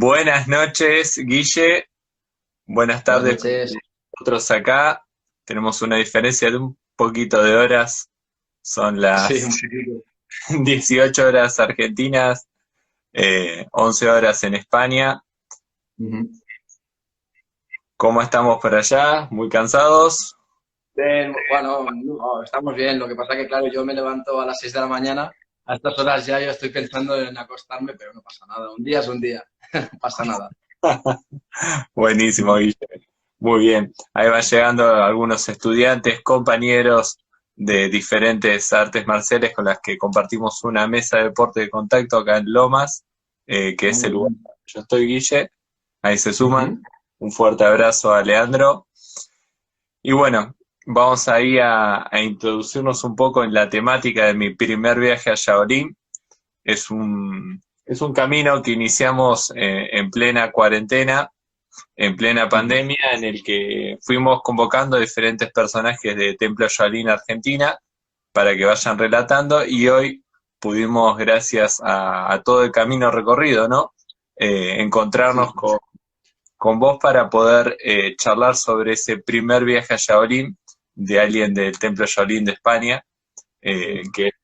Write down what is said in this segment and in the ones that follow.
Buenas noches, Guille. Buenas Buenas tardes para noches. nosotros acá. Tenemos una diferencia de un poquito de horas. Son Sí, las un poquito. 18 horas argentinas, 11 horas en España. Ujú. ¿Cómo estamos por allá? ¿Muy cansados? Bien, bueno, no, estamos bien. Lo que pasa que, claro, yo me levanto a las 6 de la mañana. A estas horas ya yo estoy pensando en acostarme, pero no pasa nada. Un día es un día. No pasa nada. Buenísimo, Guille. Muy bien. Ahí van llegando algunos estudiantes, compañeros de diferentes artes marciales con las que compartimos una mesa de deporte de contacto acá en Lomas, que es el Muy lugar bien. donde yo estoy, Guille. Ahí se suman. Ujú. Un fuerte abrazo a Leandro. Y bueno, vamos ahí a introducirnos un poco en la temática de mi primer viaje a Shaolin. Es un camino que iniciamos en plena cuarentena, en plena Ujú. pandemia, en el que fuimos convocando a diferentes personajes de Templo Shaolin Argentina para que vayan relatando, y hoy pudimos, gracias a todo el camino recorrido, ¿no? Sí, Encontrarnos sí. con vos para poder charlar sobre ese primer viaje a Shaolin de alguien del Templo Shaolin de España, Ujú. que es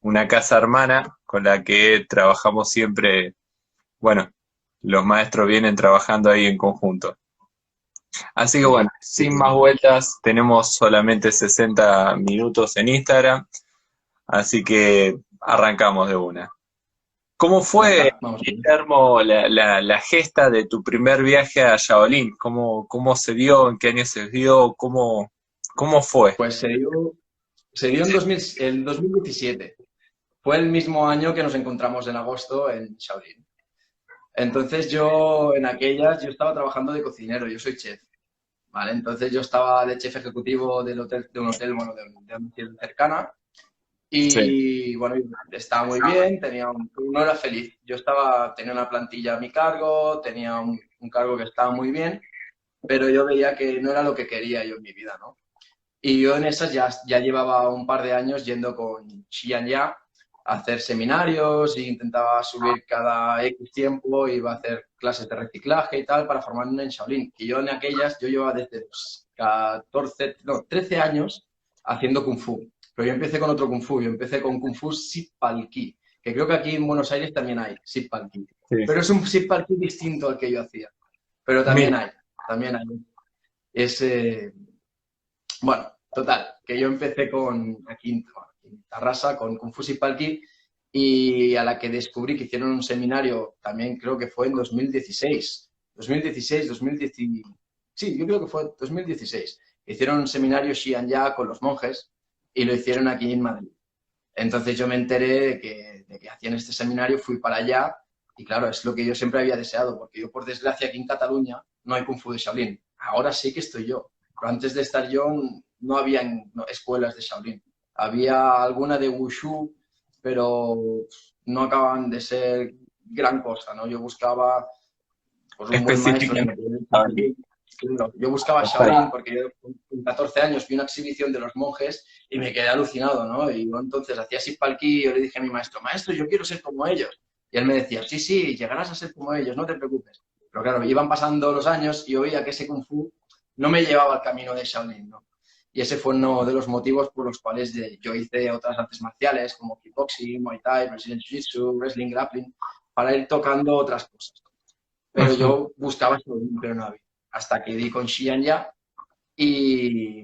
una casa hermana con la que trabajamos siempre. Bueno, los maestros vienen trabajando ahí en conjunto. Así que bueno, Sí, sí, sin sí. más vueltas, tenemos solamente 60 minutos en Instagram, así que arrancamos de una. ¿Cómo fue, Venga, vamos allá. Guillermo, la gesta de tu primer viaje a Shaolin? ¿Cómo se dio? ¿En qué año se dio? ¿Cómo fue? Pues se dio en 2017. Fue el mismo año que nos encontramos en agosto en Shaolin. Entonces en aquellas, yo estaba trabajando de cocinero, yo soy chef. ¿Vale? Entonces yo estaba de chef ejecutivo del hotel, de un hotel, bueno, de un hotel cercana Sí. y bueno, estaba muy bien, no era feliz. Tenía una plantilla a mi cargo, tenía un cargo que estaba muy bien, pero yo veía que no era lo que quería yo en mi vida, ¿no? Y yo en esas ya llevaba un par de años yendo con Xian Ya a hacer seminarios e intentaba subir cada X tiempo, iba a hacer clases de reciclaje y tal para formarme en Shaolin. Y yo en aquellas, yo llevaba desde los 14, no, 13 años haciendo Kung Fu. Pero yo empecé con otro Kung Fu, yo empecé con Kung Fu Sip Ki, que creo que aquí en Buenos Aires también hay Sip Ki. Sí. Pero es un Sip Ki distinto al que yo hacía. Pero Mira, también hay. Es, bueno, total, que yo empecé aquí en Tarrasa con Kung Fu Sipalki y a la que descubrí que hicieron un seminario, también creo que fue en 2016, 2016, 2010, sí, yo creo que fue 2016. Hicieron un seminario Xi'an Ya con los monjes y lo hicieron aquí en Madrid. Entonces yo me enteré de que hacían este seminario, fui para allá y claro, es lo que yo siempre había deseado, porque yo por desgracia aquí en Cataluña no hay Kung Fu de Shaolin. Ahora sí que estoy yo, pero antes de estar yo no había escuelas de Shaolin. Había alguna de Wushu, pero no acaban de ser gran cosa, ¿no? Yo buscaba pues, un buen maestro que me específicamente pudiera Shaolin. enseñar. Claro, yo buscaba Shaolin Perfecto. porque yo con 14 años vi una exhibición de los monjes y me quedé alucinado, ¿no? Y yo entonces hacía Sipalki y yo le dije a mi maestro, maestro, yo quiero ser como ellos. Y él me decía, sí, sí, llegarás a ser como ellos, no te preocupes. Pero claro, iban pasando los años y yo veía que ese Kung Fu no me llevaba al camino de Shaolin, ¿no? Y ese fue uno de los motivos por los cuales yo hice otras artes marciales como kickboxing, Muay Thai, Brazilian Jiu-Jitsu, Wrestling, Grappling, para ir tocando otras cosas. Pero Ujú. yo buscaba Shaolin, pero no había. Hasta que di con Xian Ya y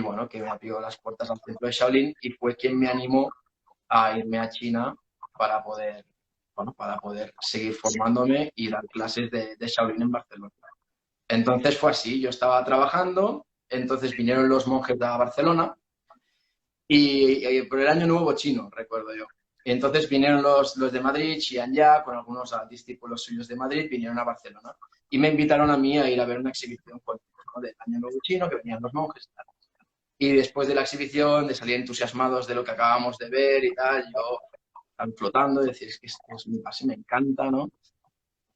bueno, que me abrió las puertas al templo de Shaolin y fue quien me animó a irme a China para poder, bueno, para poder seguir formándome y dar clases de Shaolin en Barcelona. Entonces fue así, yo estaba trabajando, entonces vinieron los monjes de Barcelona y por el año nuevo chino, recuerdo yo. Y entonces vinieron los de Madrid, Xi'an Ya, con algunos discípulos suyos de Madrid, vinieron a Barcelona y me invitaron a mí a ir a ver una exhibición con ellos, ¿no? Del año nuevo chino, que venían los monjes y tal. Y después de la exhibición, de salir entusiasmados de lo que acabamos de ver y tal, yo estaba flotando, y decir, es que esto es mi base, me encanta, ¿no?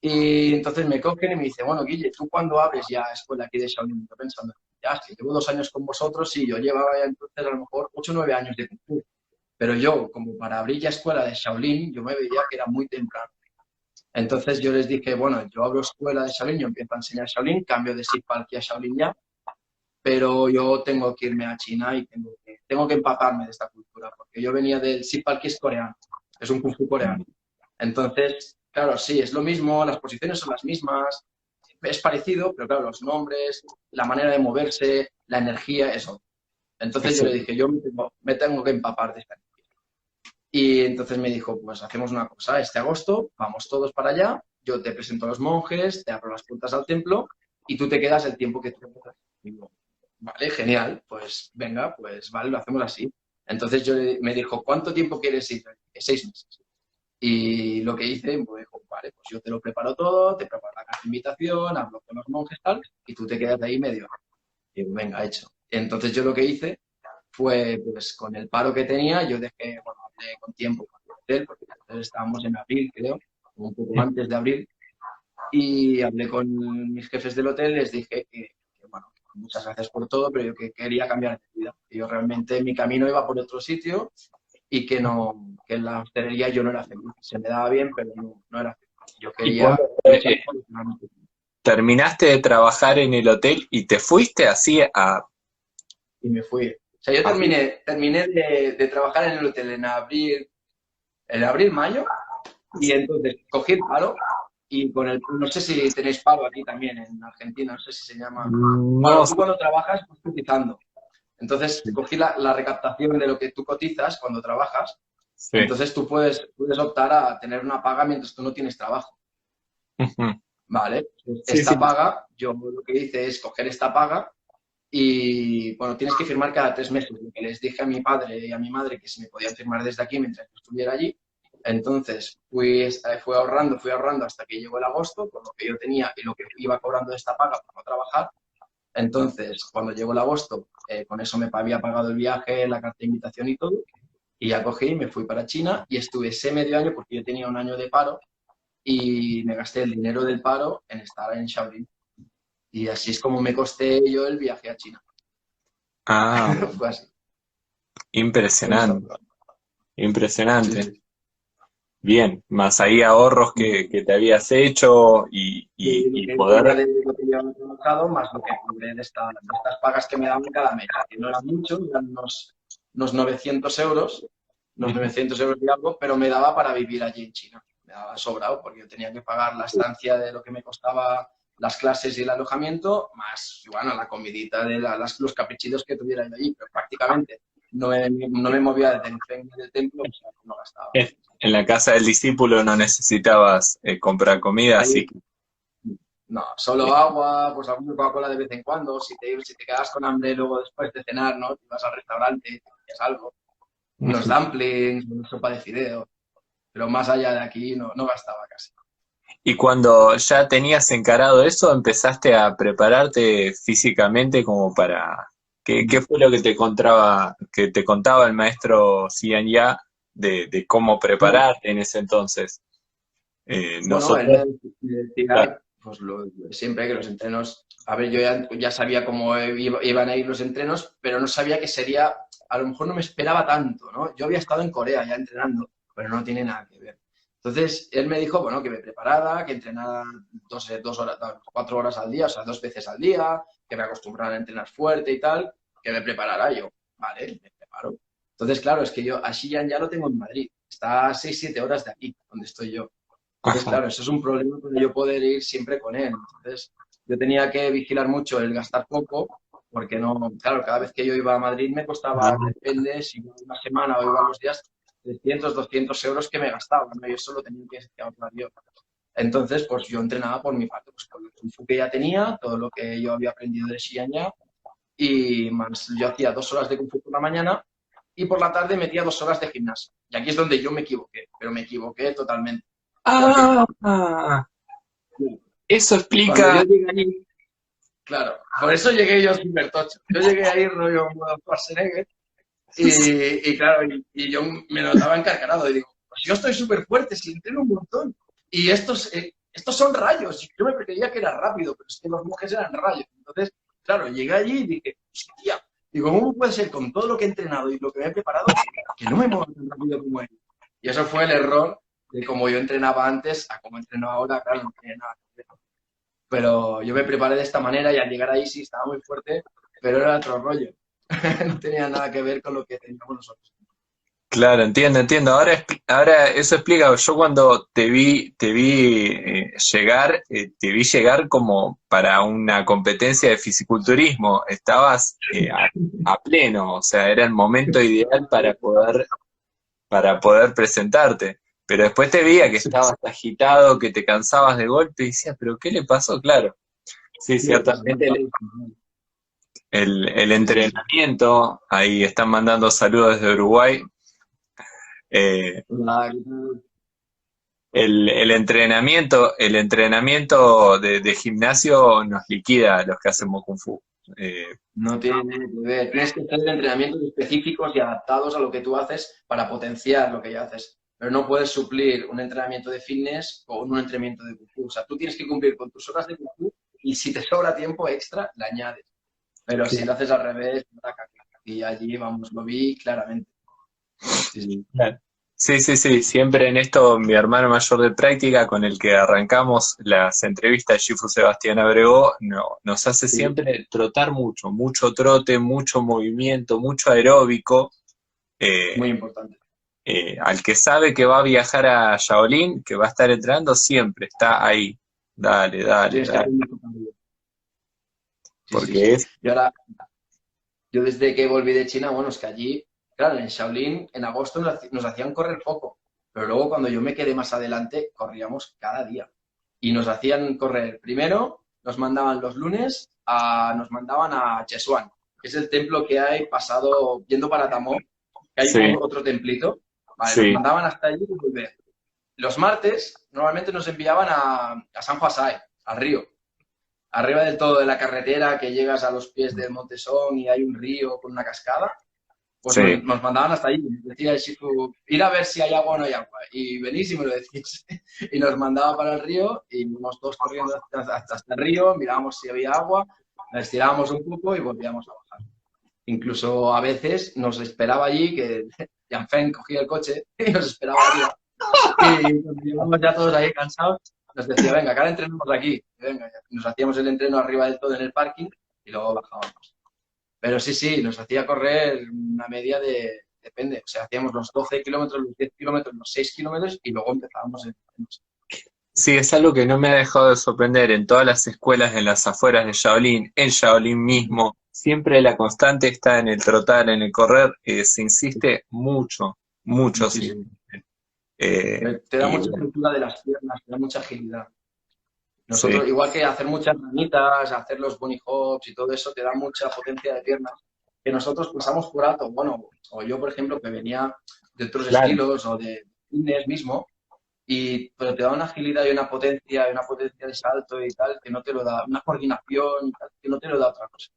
Y entonces me cogen y me dicen, bueno, Guille, ¿tú cuándo abres ya escuela aquí de Shaolin? Yo pensando, ya, es que llevo 2 años con vosotros y yo llevaba ya entonces a lo mejor 8 o 9 años de Kung Fu. Pero yo, como para abrir ya escuela de Shaolin, yo me veía que era muy temprano. Entonces yo les dije, bueno, yo abro escuela de Shaolin, yo empiezo a enseñar Shaolin, cambio de Sip Palki a Shaolin ya, pero yo tengo que irme a China y tengo que empaparme de esta cultura, porque yo venía del Sip Palki, es coreano, es un kung fu coreano. Entonces, claro, sí, es lo mismo, las posiciones son las mismas, es parecido, pero claro, los nombres, la manera de moverse, la energía, eso. Entonces yo Eso. le dije, yo me tengo que empapar de esta energía. Y entonces me dijo, pues hacemos una cosa, este agosto vamos todos para allá, yo te presento a los monjes, te abro las puertas al templo y tú te quedas el tiempo que tú quieras. Digo, vale, genial, pues venga, pues vale, lo hacemos así. Entonces me dijo, ¿cuánto tiempo quieres ir? 6 meses. Y lo que hice, me dijo, vale, pues yo te lo preparo todo, te preparo la carta de invitación, hablo con los monjes tal, y tú te quedas de ahí medio. Y digo, venga, hecho. Entonces yo lo que hice fue, pues con el paro que tenía, yo dejé, bueno, hablé con tiempo con el hotel, porque entonces estábamos en abril, creo, un poco antes de abril, y hablé con mis jefes del hotel, les dije bueno, muchas gracias por todo, pero yo que quería cambiar de vida. Que yo realmente mi camino iba por otro sitio y que no, que en la hostelería yo no era feliz. Se me daba bien, pero no era feliz. Yo ¿Y cuando quería luchar profesionalmente. terminaste de trabajar en el hotel y te fuiste así Y me fui. O sea, yo a- terminé de trabajar en el hotel en abril, mayo, y entonces cogí el paro y no sé si tenéis paro aquí también en Argentina, no sé si se llama. No Bueno, tú sé. cuando trabajas vas cotizando. Entonces cogí la recaptación de lo que tú cotizas cuando trabajas. Sí. Entonces tú puedes optar a tener una paga mientras tú no tienes trabajo. Ujú. Vale, pues Sí, sí. esta paga, yo lo que hice es coger esta paga y, bueno, tienes que firmar cada 3 meses. Lo que les dije a mi padre y a mi madre que si me podían firmar desde aquí mientras yo estuviera allí. Entonces fui ahorrando hasta que llegó el agosto, con lo que yo tenía y lo que iba cobrando de esta paga para no trabajar. Entonces, cuando llegó el agosto, con eso me había pagado el viaje, la carta de invitación y todo. Y ya cogí y me fui para China y estuve ese medio año porque yo tenía un año de paro y me gasté el dinero del paro en estar en Shaolin. Y así es como me costé yo el viaje a China. Ah, Fue así. impresionante, Exacto. Sí, impresionante. sí. Bien, más ahí ahorros que te habías hecho Lo y que tenía poder. de lo que había trabajado, más lo que cobré de estas pagas que me daban cada mes, que no eran mucho, eran unos 900 euros, unos Ujú. 900 euros y algo, pero me daba para vivir allí en China. Me daba sobrado porque yo tenía que pagar la estancia de lo que me costaba las clases y el alojamiento, más, bueno, la comidita de los caprichitos que tuviera yo allí, pero prácticamente no me movía del templo, o sea, no gastaba. En la casa del discípulo no necesitabas comprar comida, así Ahí que no, solo agua, pues alguna Coca-Cola de vez en cuando. Si te quedas con hambre luego después de cenar, ¿no? Te vas al restaurante, te pillas algo, unos ujú. dumplings, una sopa de fideo. Pero más allá de aquí no gastaba casi. Y cuando ya tenías encarado eso, empezaste a prepararte físicamente como para... ¿Qué fue lo que te contaba el maestro Cian Ya de cómo prepararte en ese entonces? Bueno, él Nosotros, me claro, decía, pues siempre que los entrenos, a ver, yo ya sabía cómo iban a ir los entrenos, pero no sabía que sería, a lo mejor no me esperaba tanto, ¿no? Yo había estado en Corea ya entrenando, pero no tiene nada que ver. Entonces, él me dijo, bueno, que me preparara, que entrenara 2 horas, 4 horas al día, o sea, 2 veces al día, que me acostumbrara a entrenar fuerte y tal, que me preparara yo. Vale, me preparo. Entonces, claro, es que yo a Xi'an ya lo tengo en Madrid, está a 6, 7 horas de aquí, donde estoy yo. Entonces, ajá, claro, eso es un problema para yo poder ir siempre con él. Entonces, yo tenía que vigilar mucho el gastar poco, porque no, claro, cada vez que yo iba a Madrid me costaba, depende si iba una semana o iba los días, 300, 200 euros que me gastaba, ¿no? Y eso lo tenía que ahorrar yo. Entonces, pues yo entrenaba por mi parte, pues con el kung fu que ya tenía, todo lo que yo había aprendido de Xi'an ya, y más, yo hacía 2 horas de kung fu por la mañana y por la tarde metía 2 horas de gimnasio. Y aquí es donde yo me equivoqué, pero me equivoqué totalmente. Porque ah, eso cuando yo explica. llegué allí, claro, por eso llegué yo súper tocho. Yo llegué ahí rollo como Schwarzenegger y claro, y yo me notaba encargarado y digo, pues yo estoy súper fuerte, si entreno un montón. Y estos son rayos. Yo me creía que era rápido, pero es que los monjes eran rayos. Entonces, claro, llegué allí y dije, hostia, digo, ¿cómo puede ser con todo lo que he entrenado y lo que me he preparado que no me muevo tan rápido como él? Y eso fue el error de cómo yo entrenaba antes a cómo entreno ahora, claro, no tiene nada que ver. Pero yo me preparé de esta manera y al llegar ahí sí estaba muy fuerte, pero era otro rollo. No tenía nada que ver con lo que teníamos nosotros. Claro, entiendo, entiendo. Ahora eso explica, yo cuando te vi llegar, te vi llegar como para una competencia de fisiculturismo. Estabas a pleno, o sea, era el momento ideal para poder presentarte. Pero después te veía que estabas agitado, que te cansabas de golpe y decías, ¿pero qué le pasó? Claro, sí, Sí, pues ciertamente el sí, sí, sí. entrenamiento, ahí están mandando saludos desde Uruguay. eh, La- el entrenamiento de gimnasio nos liquida a los que hacemos Kung Fu. Eh, No tiene nada que ver. Tienes que hacer entrenamientos específicos y adaptados a lo que tú haces para potenciar lo que ya haces. Pero no puedes suplir un entrenamiento de fitness con un entrenamiento de Kung Fu. O sea, tú tienes que cumplir con tus horas de Kung Fu y si te sobra tiempo extra, le añades. Pero si lo haces al revés, ataca. Y allí, vamos, lo vi claramente. Sí, sí. claro. Sí, sí, sí, siempre en esto mi hermano mayor de práctica con el que arrancamos las entrevistas, Shifu Sebastián Abregó, nos hace Sí, siempre trotar mucho, mucho trote, mucho movimiento, mucho aeróbico. muy Eh, importante. al que sabe que va a viajar a Shaolin, que va a estar entrenando, siempre está ahí. Dale, dale, Tienes que hacer dale. mucho cambio. Sí, sí, Porque sí. es, Y ahora, yo desde que volví de China, bueno, es que allí, claro, en Shaolin, en agosto nos hacían correr poco, pero luego cuando yo me quedé más adelante, corríamos cada día. Y nos hacían correr, primero nos mandaban los lunes, nos mandaban a Chesuan, que es el templo que hay pasado, yendo para Tamó, que hay sí, otro templito, vale, nos sí, mandaban hasta allí y volver. Los martes normalmente nos enviaban a San Juasai, al río, arriba del todo de la carretera que llegas a los pies del Montesón y hay un río con una cascada, pues sí. nos mandaban hasta allí. Decía el Shifu, ir a ver si hay agua o no hay agua. Y venís y me lo decís. Y nos mandaba para el río y íbamos todos corriendo hasta el río, mirábamos si había agua, nos estirábamos un poco y volvíamos a bajar. Incluso a veces nos esperaba allí, que Janfen cogía el coche y nos esperaba arriba. Y cuando llegamos ya todos ahí cansados, nos decía, venga, acá entrenamos aquí. Y venga, nos hacíamos el entreno arriba del todo en el parking y luego bajábamos. Pero sí, sí, nos hacía correr una media depende, o sea, hacíamos los 12 kilómetros, los 10 kilómetros, los 6 kilómetros y luego empezábamos el. Sí, es algo que no me ha dejado de sorprender en todas las escuelas en las afueras de Shaolin, en Shaolin mismo. Siempre la constante está en el trotar, en el correr. Se insiste mucho, mucho, sí. Muchísimo. Eh, Te da y mucha bueno, estructura de las piernas, te da mucha agilidad. sí, Nosotros, igual que hacer muchas ranitas, hacer los bunny hops y todo eso, te da mucha potencia de piernas que nosotros pasamos por alto. Bueno, o yo, por ejemplo, que venía de otros claro. estilos o de fitness mismo, pero te da una agilidad y una potencia de salto y tal, que no te lo da, una coordinación y tal, que no te lo da otra cosa.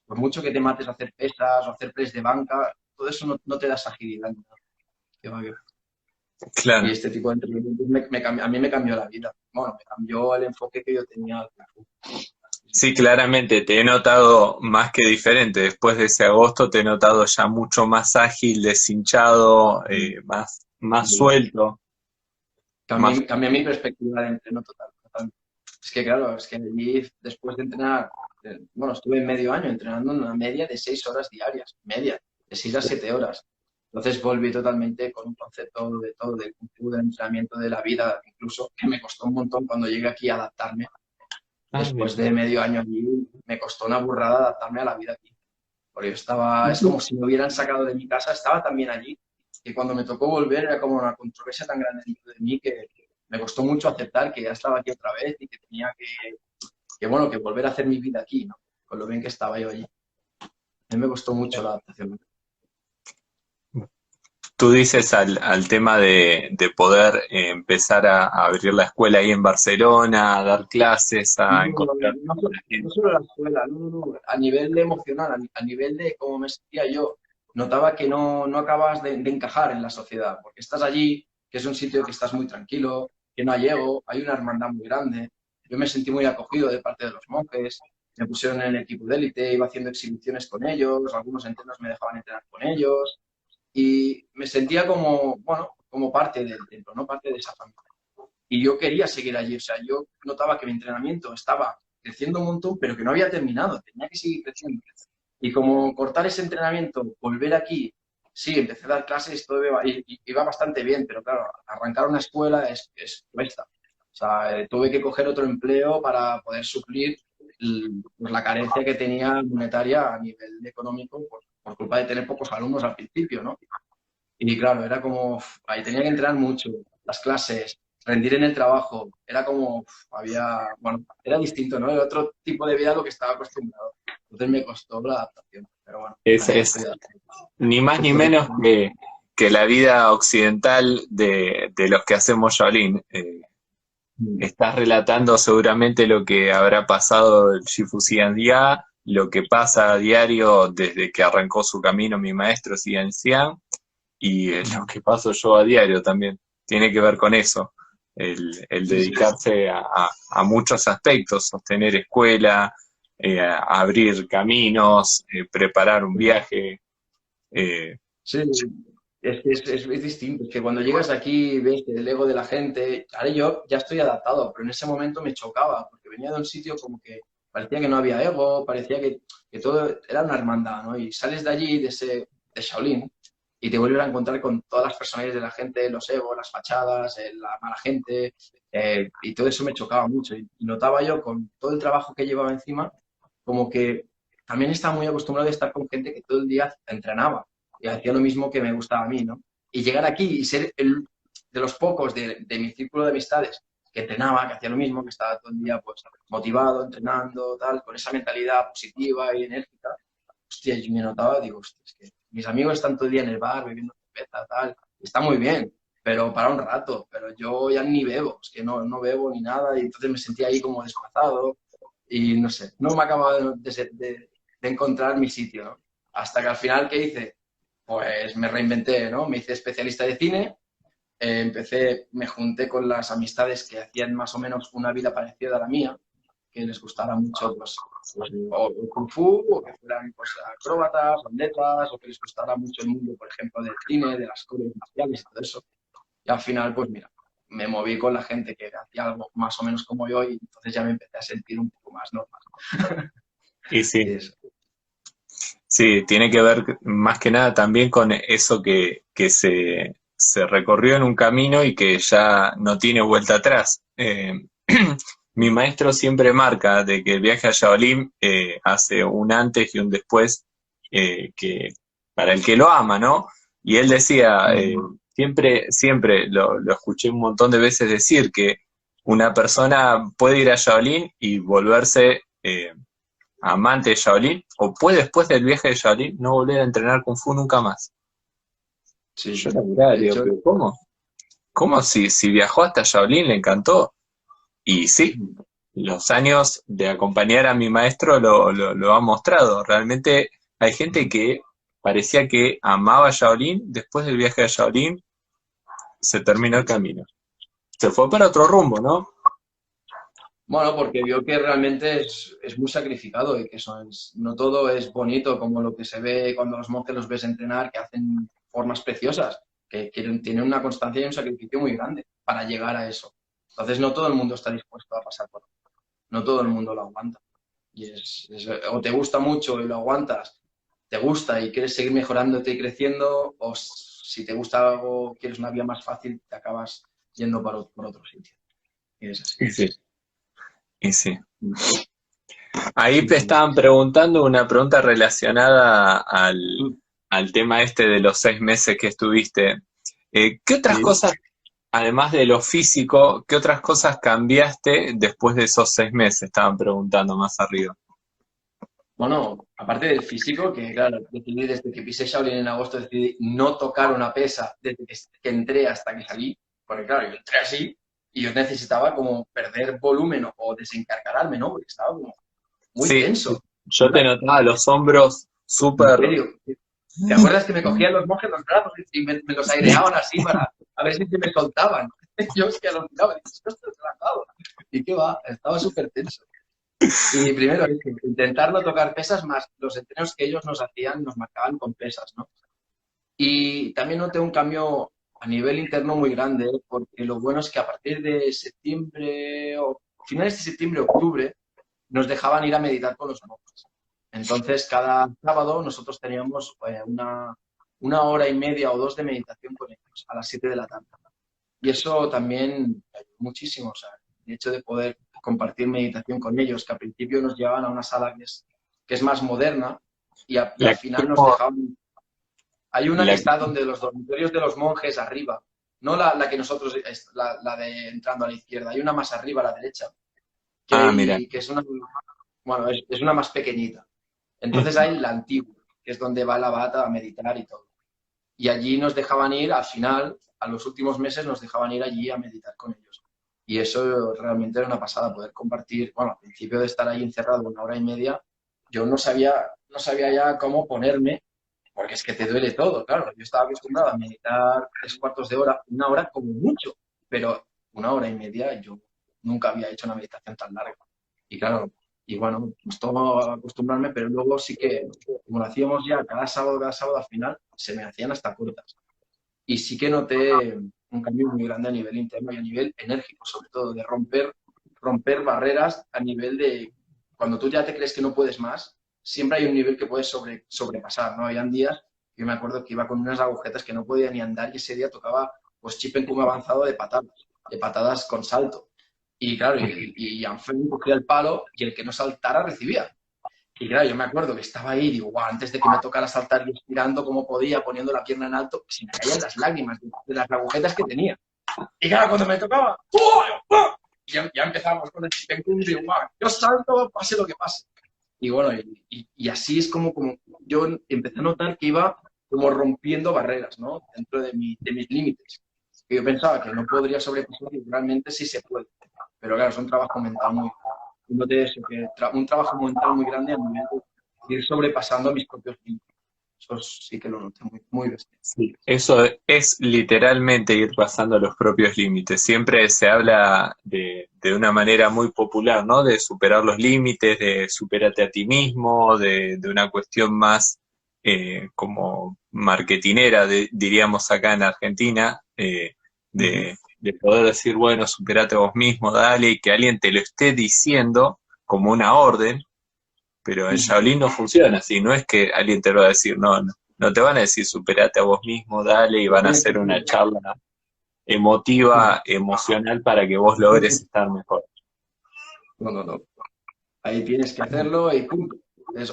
Por mucho que te mates a hacer pesas o hacer press de banca, todo eso no te da esa agilidad. ¿No? Que va, que va. Y Claro. este tipo de entrenamientos a mí me cambió la vida. Bueno, me cambió el enfoque que yo tenía al Kung Fu. Sí, Sí, claramente, te he notado más que diferente. Después de ese agosto te he notado ya mucho más ágil, deshinchado, sí. más suelto, más... Cambié mi perspectiva de entreno total, total. Es que claro, es que allí, después de entrenar, bueno, estuve medio año entrenando en una media de 6 horas diarias, media, de 6 a 7 horas. Entonces volví totalmente con un concepto de todo, del Kung Fu, del entrenamiento de la vida, incluso, que me costó un montón cuando llegué aquí a adaptarme. Ah, mira. Después de medio año allí, me costó una burrada adaptarme a la vida aquí. Porque yo estaba, es como si me hubieran sacado de mi casa, estaba también allí. Y cuando me tocó volver era como una controversia tan grande dentro de mí que me costó mucho aceptar que ya estaba aquí otra vez y que tenía bueno, que volver a hacer mi vida aquí, ¿no? Con lo bien que estaba yo allí. A mí me costó mucho la adaptación. Tú dices al tema de poder empezar a abrir la escuela ahí en Barcelona, a dar clases, No, a encontrar no, a gente. no solo la escuela, no, no, no. A nivel de emocional, a nivel de cómo me sentía yo, notaba que no acabas de encajar en la sociedad, porque estás allí, que es un sitio que estás muy tranquilo, que no hay ego, hay una hermandad muy grande. Yo me sentí muy acogido de parte de los monjes, me pusieron en el equipo de élite, iba haciendo exhibiciones con ellos, algunos entrenos me dejaban entrenar con ellos, y me sentía como, bueno, como parte del templo, ¿no? Parte de esa familia. Y yo quería seguir allí, o sea, yo notaba que mi entrenamiento estaba creciendo un montón, pero que no había terminado, tenía que seguir creciendo. Y como cortar ese entrenamiento, volver aquí, sí, empecé a dar clases, todo iba bastante bien, pero claro, arrancar una escuela es cuesta. O sea, tuve que coger otro empleo para poder suplir pues, la carencia que tenía monetaria a nivel económico por culpa de tener pocos alumnos al principio, ¿no? Y claro, era como, ahí tenía que entrenar mucho, las clases, rendir en el trabajo, era como, bueno, era distinto, ¿no? Era otro tipo de vida a lo que estaba acostumbrado. Entonces me costó la adaptación, pero bueno, aquí Es estoy adaptado. ni más ni menos que la vida occidental de los que hacemos Shaolin. Estás relatando seguramente lo que habrá pasado el Shifu Xianxia, lo que pasa a diario desde que arrancó su camino mi maestro Xianxian, y lo que paso yo a diario también. Tiene que ver con eso, el Sí, sí, dedicarse a muchos aspectos, sostener escuela, abrir caminos, preparar un viaje. eh, sí, es distinto. Es que cuando llegas aquí ves el ego de la gente. Ahora yo ya estoy adaptado, pero en ese momento me chocaba, porque venía de un sitio como que parecía que no había ego, parecía que todo era una hermandad, ¿no? Y sales de allí, de Shaolin, y te vuelves a encontrar con todas las personalidades de la gente, los egos, las fachadas, la mala gente, y todo eso me chocaba mucho. Y notaba yo con todo el trabajo que llevaba encima, como que también estaba muy acostumbrado a estar con gente que todo el día entrenaba y hacía lo mismo que me gustaba a mí, ¿no? Y llegar aquí y ser de los pocos de mi círculo de amistades que entrenaba, que hacía lo mismo, que estaba todo el día pues motivado, entrenando, tal, con esa mentalidad positiva y enérgica, hostia, yo me notaba, digo, hostia, es que mis amigos están todo el día en el bar bebiendo cerveza, tal, está muy bien, pero para un rato, pero yo ya ni bebo, es que no bebo ni nada, y entonces me sentía ahí como desplazado y no sé, no me acababa de encontrar mi sitio, ¿no? Hasta que al final, ¿qué hice? Pues me reinventé, ¿no? Me hice especialista de cine, me junté con las amistades que hacían más o menos una vida parecida a la mía, que les gustara mucho, pues, o Kung Fu, o que fueran pues, acróbatas, atletas, o que les gustara mucho el mundo, por ejemplo, del cine, de las artes marciales y todo eso. Y al final, pues mira, me moví con la gente que hacía algo más o menos como yo y entonces ya me empecé a sentir un poco más normal. y Y sí, eso. sí, tiene que ver más que nada también con eso que se recorrió en un camino y que ya no tiene vuelta atrás. Mi maestro siempre marca de que el viaje a Shaolin hace un antes y un después que para el que lo ama, ¿no? Y él decía, siempre lo escuché un montón de veces decir que una persona puede ir a Shaolin y volverse amante de Shaolin, o puede después del viaje de Shaolin no volver a entrenar Kung Fu nunca más. Sí, Yo sí. la miraba y De digo, hecho, pero ¿cómo? ¿Cómo si viajó hasta Shaolin le encantó? Y sí, los años de acompañar a mi maestro lo ha mostrado. Realmente hay gente que parecía que amaba Shaolin, después del viaje a Shaolin se terminó el camino. Se fue para otro rumbo, ¿no? bueno, porque vio que realmente es muy sacrificado y que no todo es bonito como lo que se ve cuando los monjes los ves entrenar, que hacen formas preciosas, que tienen una constancia y un sacrificio muy grande para llegar a eso. Entonces no todo el mundo está dispuesto a pasar por eso. No todo el mundo lo aguanta. Y o te gusta mucho y lo aguantas, te gusta y quieres seguir mejorándote y creciendo, o si te gusta algo, quieres una vía más fácil, te acabas yendo por otro sitio. Y es así. Y sí, y sí. Ahí Sí, te sí. estaban preguntando una pregunta relacionada al tema este de los 6 meses que estuviste. ¿Qué otras Sí. cosas, además de lo físico, qué otras cosas cambiaste después de esos 6 meses? Estaban preguntando más arriba. Bueno, aparte del físico, que claro, decidí desde que pisé Shaolin en agosto, decidí no tocar una pesa desde que entré hasta que salí, porque claro, yo entré así y yo necesitaba como perder volumen o desencargarme, ¿no? Porque estaba como muy Sí, tenso. yo te notaba los hombros En súper... serio. ¿Te acuerdas que me cogían los monjes los brazos y me los aireaban así para a ver si se me soltaban? Yo es que los miraba y decía, estoy relajado. ¿Y qué va? Estaba súper tenso. Y primero, intentar no tocar pesas más los entrenos que ellos nos hacían, nos marcaban con pesas, ¿no? Y también noté un cambio a nivel interno muy grande, porque lo bueno es que a partir de septiembre, o finales de septiembre, octubre, nos dejaban ir a meditar con los monjes. Entonces, cada sábado nosotros teníamos una hora y media o dos de meditación con ellos, a las 7 de la tarde. Y eso también ayudó muchísimo, o sea, el hecho de poder compartir meditación con ellos, que al principio nos llevaban a una sala que es más moderna y La al que final nos fuimos, dejaban. Hay una que la que- está donde los dormitorios de los monjes arriba, no la que nosotros, la de entrando a la izquierda, hay una más arriba a la derecha, mira. que es una, bueno, es una más pequeñita. Entonces hay la antigua, que es donde va la bata a meditar y todo. Y allí nos dejaban ir, al final, a los últimos meses nos dejaban ir allí a meditar con ellos. Y eso realmente era una pasada, poder compartir, bueno, al principio de estar ahí encerrado una hora y media, yo no sabía ya cómo ponerme, porque es que te duele todo, claro. Yo estaba acostumbrado a meditar 3 cuartos de hora, una hora como mucho, pero una hora y media yo nunca había hecho una meditación tan larga. Y claro, y bueno, costó acostumbrarme, pero luego sí que, como lo hacíamos ya cada sábado al final, se me hacían hasta cortas. Y sí que noté un cambio muy grande a nivel interno y a nivel enérgico, sobre todo, de romper barreras a nivel de cuando tú ya te crees que no puedes más, siempre hay un nivel que puedes sobrepasar, ¿no? Habían días, yo me acuerdo que iba con unas agujetas que no podía ni andar y ese día tocaba pues chip en cum avanzado de patadas con salto. Y claro, y Anselmo cogía el palo y el que no saltara recibía. Y claro, yo me acuerdo que estaba ahí y digo, guau, antes de que me tocara saltar y estirando como podía, poniendo la pierna en alto, se me caían las lágrimas de las agujetas que tenía. Y claro, cuando me tocaba, ¡oh! Ya empezamos con el chipencum y digo, guau, yo salto, pase lo que pase. Y bueno, y así es como yo empecé a notar que iba como rompiendo barreras, ¿no? Dentro de mis límites. Que yo pensaba que no podría sobrepasar y realmente sí se puede. Pero claro, es un trabajo mental no de eso, un trabajo mental muy grande a nivel de ir sobrepasando mis propios límites. Eso sí que lo noté muy, muy bestia. Sí, eso es literalmente ir pasando los propios límites. Siempre se habla de una manera muy popular, ¿no? De superar los límites, de superarte a ti mismo, de una cuestión más como marketinera, diríamos acá en Argentina, Uh -huh. de poder decir, bueno, superate a vos mismo, dale, y que alguien te lo esté diciendo como una orden, pero Uh en -huh. Shaolin no funciona así, no es que alguien te lo va a decir, no te van a decir superate a vos mismo, dale, y Lo van a tienes que hacer una hacer. charla Uh -huh. emotiva, emocional para que vos logres estar mejor. No, no, no. Ahí tienes que hacerlo y punto.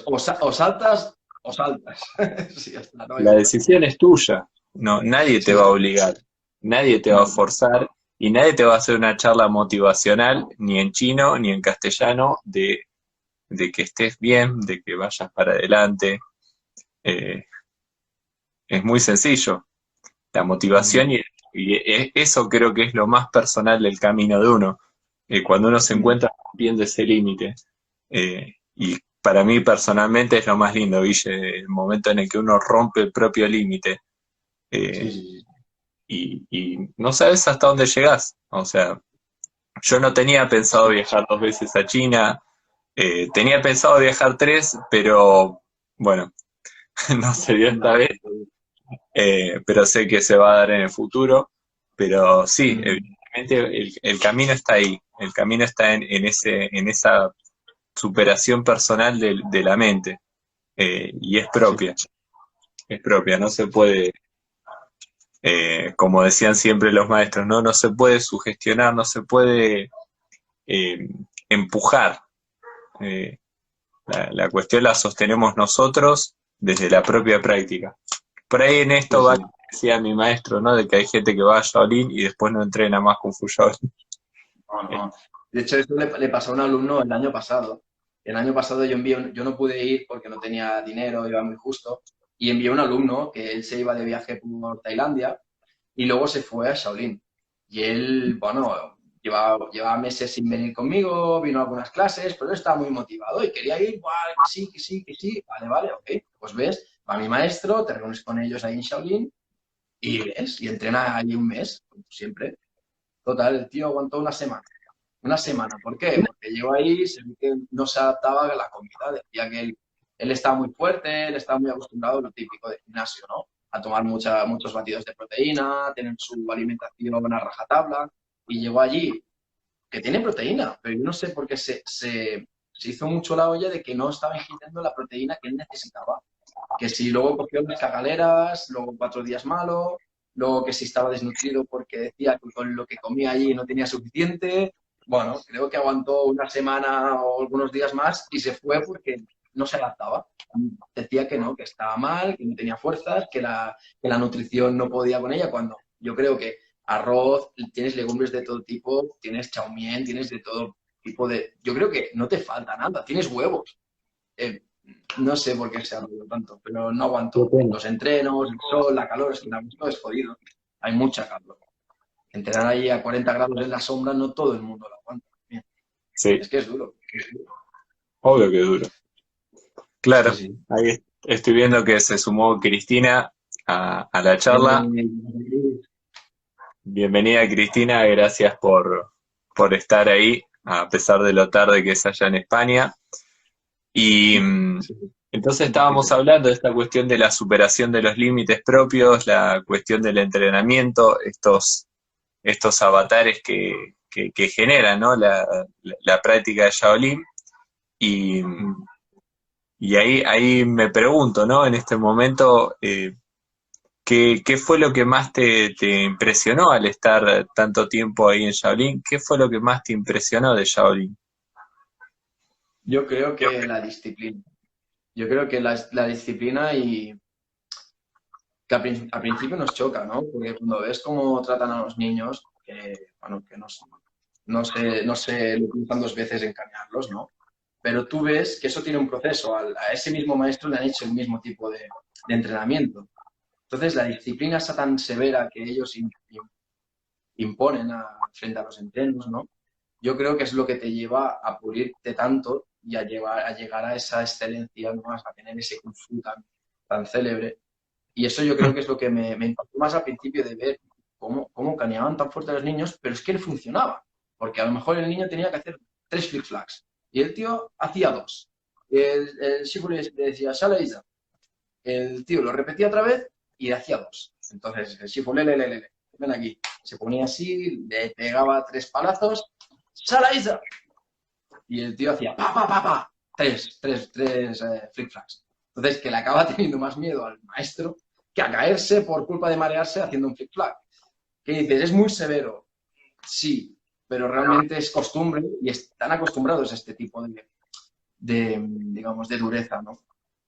O saltas o saltas. Sí, ya está, no hay La otra. decisión es tuya, no, nadie te Sí, va a sí. obligar, nadie te va a No, forzar y nadie te va a hacer una charla motivacional, ni en chino ni en castellano, de que estés bien, de que vayas para adelante. Eh, es muy sencillo. La uh -huh. motivación eso creo que es lo más personal del camino de uno. Cuando uno se Uh -huh. encuentra rompiendo ese límite. Y para mí personalmente es lo más lindo, Guille, el momento en el que uno rompe el propio límite Sí, eh, sí, sí. y no sabes hasta dónde llegás. O sea, yo no tenía pensado Sí. viajar 2 veces a China, tenía pensado viajar 3, pero bueno, no se dio esta No, vez. Pero sé que se va a dar en el futuro. Pero uh sí, -huh. evidentemente el camino está ahí, el camino está en esa superación personal de la mente, y Sí. es propia, no se puede, como decían siempre los maestros, no se puede sugestionar, no se puede eh, empujar. Eh, la cuestión la sostenemos nosotros desde la propia práctica. Por ahí en Sí, esto va, sí. decía mi maestro, ¿no? De que hay gente que va a Shaolin y después no entrena más Kung Fu Shaolin. No, no. De hecho, esto le pasó a un alumno el año pasado. El año pasado yo no pude ir porque no tenía dinero, iba muy justo, y envié a un alumno que él se iba de viaje por Tailandia y luego se fue a Shaolin. Y él, bueno, llevaba meses sin venir conmigo, vino a algunas clases, pero él estaba muy motivado y quería ir, "Buah, que sí, que sí, que sí". Vale, vale, ok. Pues ves, va mi maestro, te reúnes con ellos ahí en Shaolin y ves, y entrena ahí un mes, como siempre. Total, el tío aguantó una semana. Una semana, ¿por qué? Porque llegó ahí, se ve que no se adaptaba a la comida, decía que él estaba muy fuerte, él estaba muy acostumbrado a lo típico de gimnasio, ¿no? a tomar muchos batidos de proteína, tener su alimentación a rajatabla, y llegó allí que tiene proteína, pero yo no sé por qué se hizo mucho la olla de que no estaba ingiriendo la proteína que él necesitaba. Que si luego cogió unas cagaleras, luego 4 días malo, luego que si estaba desnutrido porque decía que con lo que comía allí no tenía suficiente. Bueno, creo que aguantó una semana o algunos días más y se fue porque no se adaptaba. Decía que no, que estaba mal, que no tenía fuerzas, que la nutrición no podía con ella, cuando yo creo que arroz, tienes legumbres de todo tipo, tienes chaumien, tienes de todo tipo de... Yo creo que no te falta nada, tienes huevos. Eh, no sé por qué se ha arruinado tanto, pero no Qué aguantó. pena. Los entrenos, el sol, la calor, es que en agosto es jodido. Hay mucha calor. Entrenar ahí a 40 grados en la sombra, no todo el mundo lo aguanta. Bien. Sí, Es que es duro. Es duro. obvio que duro. Sí, Claro, sí. ahí estoy viendo que se sumó Cristina a la charla. Bienvenida Cristina, gracias por estar ahí, a pesar de lo tarde que es allá en España. Y Sí, entonces un estábamos poquito. hablando de esta cuestión de la superación de los límites propios, la cuestión del entrenamiento, estos avatares que generan, ¿no? La práctica de Shaolin. Y, y ahí me pregunto, ¿no? En este momento, ¿qué fue lo que más te impresionó al estar tanto tiempo ahí en Shaolin? ¿Qué fue lo que más te impresionó de Shaolin? Yo creo que la disciplina. Yo creo que la disciplina y que al principio nos choca, ¿no? Porque cuando ves cómo tratan a los niños, que, bueno, que no se lo utilizan 2 veces en cambiarlos, ¿no? Pero tú ves que eso tiene un proceso. A ese mismo maestro le han hecho el mismo tipo de entrenamiento. Entonces, la disciplina está tan severa que ellos imponen frente a los entrenos, ¿no? Yo creo que es lo que te lleva a pulirte tanto y a llegar a esa excelencia, ¿no? A tener ese kung fu tan célebre. Y eso yo creo que es lo que me impactó más al principio, de ver cómo caneaban tan fuerte a los niños, pero es que le funcionaba. Porque a lo mejor el niño tenía que hacer 3 flick-flacks y el tío hacía 2. El Shifu le decía, sale Isa. El tío lo repetía otra vez y hacía 2. Entonces el Shifu, ven aquí. Se ponía así, le pegaba 3 palazos, sale Isa. Y el tío hacía pa, pa, pa, pa. Tres flick-flacks. Entonces, que le acaba teniendo más miedo al maestro que a caerse por culpa de marearse haciendo un flick-flack. Que dices, es muy severo. Sí, pero realmente es costumbre y están acostumbrados a este tipo digamos, de dureza, ¿no?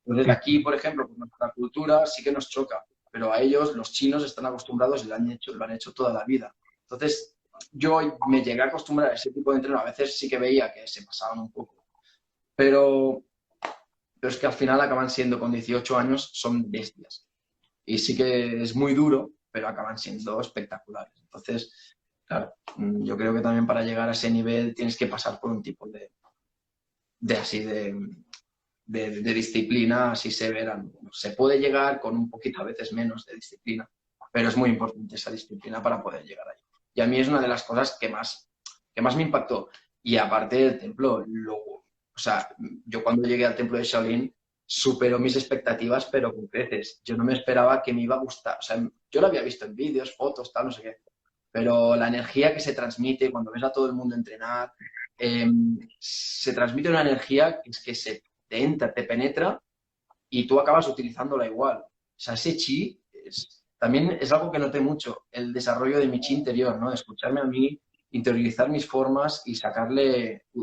Entonces, aquí, por ejemplo, con nuestra cultura sí que nos choca, pero a ellos, los chinos, están acostumbrados y lo han hecho toda la vida. Entonces, yo me llegué a acostumbrar a ese tipo de entreno. A veces sí que veía que se pasaban un poco, pero, pero es que al final acaban siendo, con 18 años, son bestias. Y sí que es muy duro, pero acaban siendo espectaculares. Entonces, claro, yo creo que también para llegar a ese nivel tienes que pasar por un tipo de así de disciplina así severa. Se puede llegar con un poquito, a veces menos de disciplina, pero es muy importante esa disciplina para poder llegar ahí. Y a mí es una de las cosas que más me impactó. Y aparte del templo, o sea, yo cuando llegué al templo de Shaolin superó mis expectativas, pero con creces. Yo no me esperaba que me iba a gustar. O sea, yo lo había visto en vídeos, fotos, tal, no sé qué. Pero la energía que se transmite cuando ves a todo el mundo entrenar, eh, se transmite una energía que es que te entra, te penetra y tú acabas utilizándola igual. O sea, ese chi también es algo que noté mucho, el desarrollo de mi chi interior, ¿no? Escucharme a mí, interiorizar mis formas y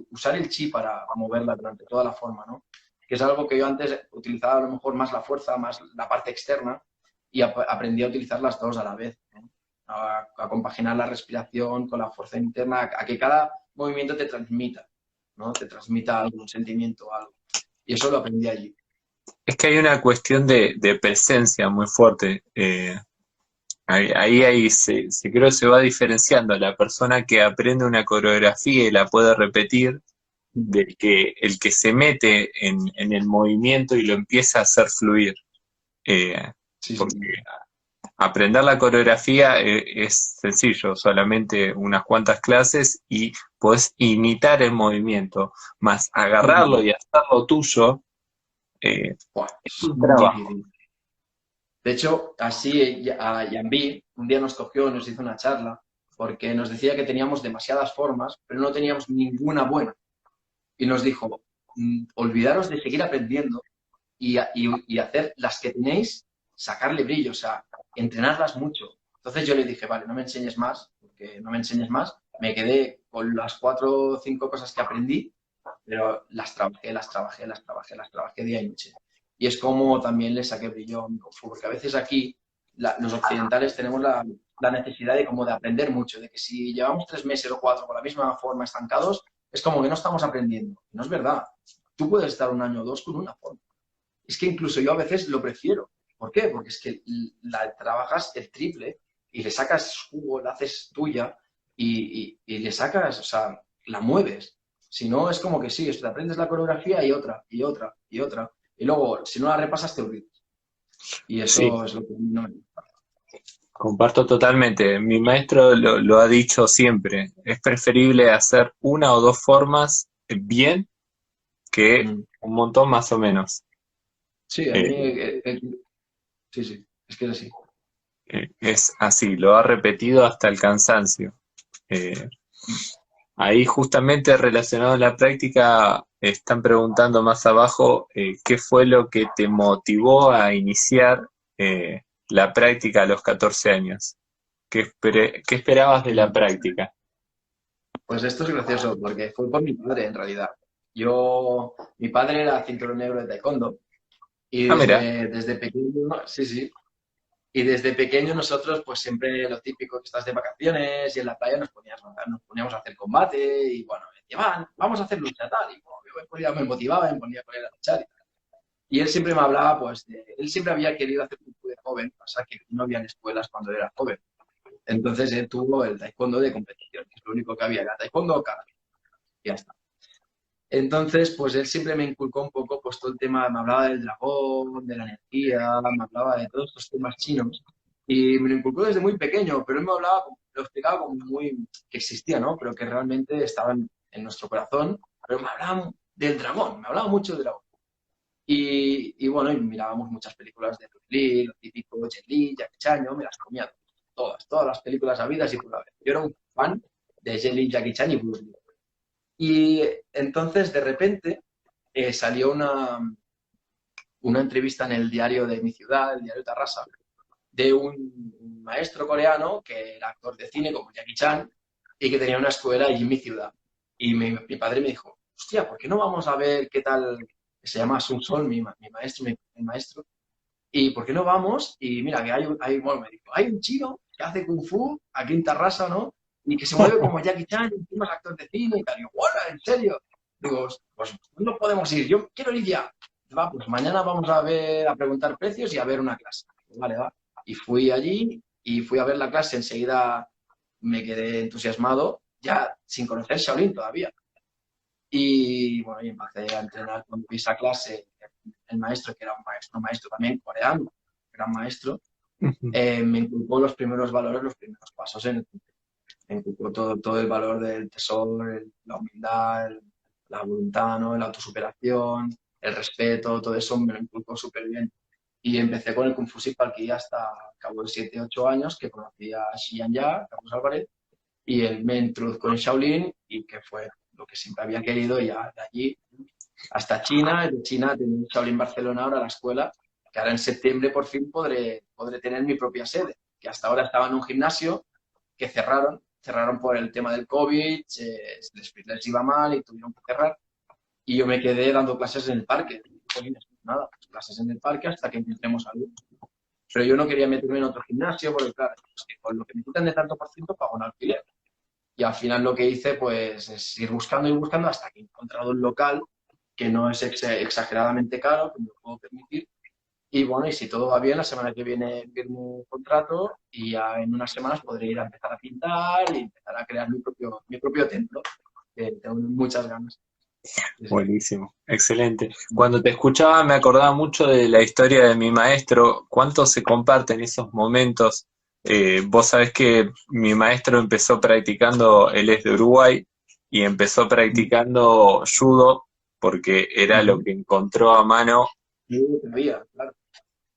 usar el chi para moverla durante toda la forma, ¿no? Que es algo que yo antes utilizaba a lo mejor más la fuerza, más la parte externa, y aprendí a utilizar las dos a la vez, ¿no? A compaginar la respiración con la fuerza interna, a que cada movimiento te transmita, ¿no? Te transmita algún sentimiento, algo. Y eso lo aprendí allí. Es que hay una cuestión de presencia muy fuerte. Ahí creo que se va diferenciando a la persona que aprende una coreografía y la puede repetir, del que el que se mete en el movimiento y lo empieza a hacer fluir. Sí, sí. Porque aprender la coreografía es sencillo, solamente unas cuantas clases y podés imitar el movimiento, más agarrarlo y hacerlo tuyo, Buah, es es un muy trabajo. difícil. De hecho, así a Yambi un día nos cogió, nos hizo una charla, porque nos decía que teníamos demasiadas formas, pero no teníamos ninguna buena. Y nos dijo, olvidaros de seguir aprendiendo y hacer las que tenéis, sacarle brillo, o sea, entrenarlas mucho. Entonces yo le dije, vale, no me enseñes más, porque no me enseñes más. Me quedé con las 4 o 5 cosas que aprendí, pero las trabajé día y noche. Y es como también le saqué brillo a mi Kung Fu, porque a veces aquí los occidentales tenemos la necesidad de como de aprender mucho, de que si llevamos 3 meses o 4 con la misma forma estancados, es como que no estamos aprendiendo. No es verdad. Tú puedes estar un año o dos con una forma. Es que incluso yo a veces lo prefiero. ¿Por qué? Porque es que la trabajas el triple y le sacas jugo, la haces tuya y le sacas, o sea, la mueves. Si no, es como que sí, te aprendes la coreografía y otra, y otra, y otra. Y luego, si no la repasas, te olvidas. Y Sí, eso es lo que a mí no me gusta. comparto totalmente. Mi maestro lo ha dicho siempre. Es preferible hacer una o dos formas bien que Mm. un montón más o menos. Sí, a mí, Eh, sí, sí, es que es así. es así, lo ha repetido hasta el cansancio. Eh, Ahí justamente relacionado a la práctica, están preguntando más abajo qué fue lo que te motivó a iniciar la práctica a los 14 años. ¿Qué esperabas de la Mm. práctica? Pues esto es gracioso, porque fue por mi padre, en realidad. Mi padre era cinturón negro de taekwondo. Y Ah, mira. desde pequeño, sí, sí. Y desde pequeño nosotros, pues siempre lo típico, que estás de vacaciones y en la playa nos poníamos a hacer combate y bueno, me decía, vamos a hacer lucha tal. Y bueno, yo me motivaba, me ponía con él a luchar. Y él siempre me hablaba, pues, él siempre había querido hacer un de joven, pasa que no había escuelas cuando era joven. Entonces él tuvo el taekwondo de competición, que es lo único que había, era taekwondo o karate. Y ya está. Entonces, pues él siempre me inculcó un poco pues todo el tema, me hablaba del dragón, de la energía, me hablaba de todos estos temas chinos y me lo inculcó desde muy pequeño, pero él me hablaba, lo explicaba como muy, que existía, ¿no? Pero que realmente estaba en nuestro corazón, pero me hablaba del dragón, me hablaba mucho del dragón. Y bueno, y mirábamos muchas películas de Bruce Lee, lo típico, Jet Li, Jackie Chan, yo me las comía todas las películas habidas y por haber. Yo era un fan de Jet Li, Jackie Chan y Bruce Lee. Y entonces, de repente, salió una entrevista en el diario de mi ciudad, el diario Tarrasa, de un maestro coreano que era actor de cine como Jackie Chan y que tenía una escuela allí en mi ciudad. Y mi padre me dijo, hostia, ¿por qué no vamos a ver qué tal? Se llama Sun Sol, mi maestro, mi maestro. ¿Y por qué no vamos? Y mira, que bueno, me dijo, hay un chino que hace Kung Fu aquí en Tarrasa, ¿no? Y que se mueve como Jackie Chan, y encima es actor de cine y tal. Y yo, bueno, ¿en serio? Digo, pues no podemos ir, yo quiero ir ya. Va, pues mañana vamos a ver, a preguntar precios y a ver una clase. Vale, va. Y fui allí y fui a ver la clase, enseguida me quedé entusiasmado, ya sin conocer Shaolin todavía. Y bueno, y empecé a entrenar cuando vi esa clase, el maestro, que era un maestro también coreano, gran maestro, me inculcó los primeros valores, los primeros pasos me inculcó todo el valor del tesoro, la humildad, la voluntad, ¿no? La autosuperación, el respeto, todo eso me lo inculcó súper bien. Y empecé con el Kung Fu Sipalki hasta cabo de 7 8 años, que conocí a Xi Ya, Carlos Álvarez, y él me introdujo en Shaolin y que fue lo que siempre había querido y ya de allí hasta China, de China tengo Shaolin Barcelona ahora la escuela, que ahora en septiembre por fin podré tener mi propia sede, que hasta ahora estaba en un gimnasio que cerraron por el tema del COVID, les iba mal y tuvieron que cerrar y yo me quedé dando clases en el parque. Jolines, nada, clases en el parque hasta que encontremos algo. Pero yo no quería meterme en otro gimnasio porque, claro, es que con lo que me quitan de tanto por ciento pago un alquiler. Y al final lo que hice pues es ir buscando y buscando hasta que he encontrado un local que no es exageradamente caro, que me lo puedo permitir. Y bueno, y si todo va bien, la semana que viene firmo un contrato y ya en unas semanas podré ir a empezar a pintar y empezar a crear mi propio templo, que tengo muchas ganas. Sí, sí. Buenísimo, excelente. Cuando te escuchaba me acordaba mucho de la historia de mi maestro, cuánto se comparten esos momentos. Vos sabés que mi maestro empezó practicando, él es de Uruguay, y empezó practicando judo porque era lo Ujú. que encontró a mano. Sí, todavía, claro.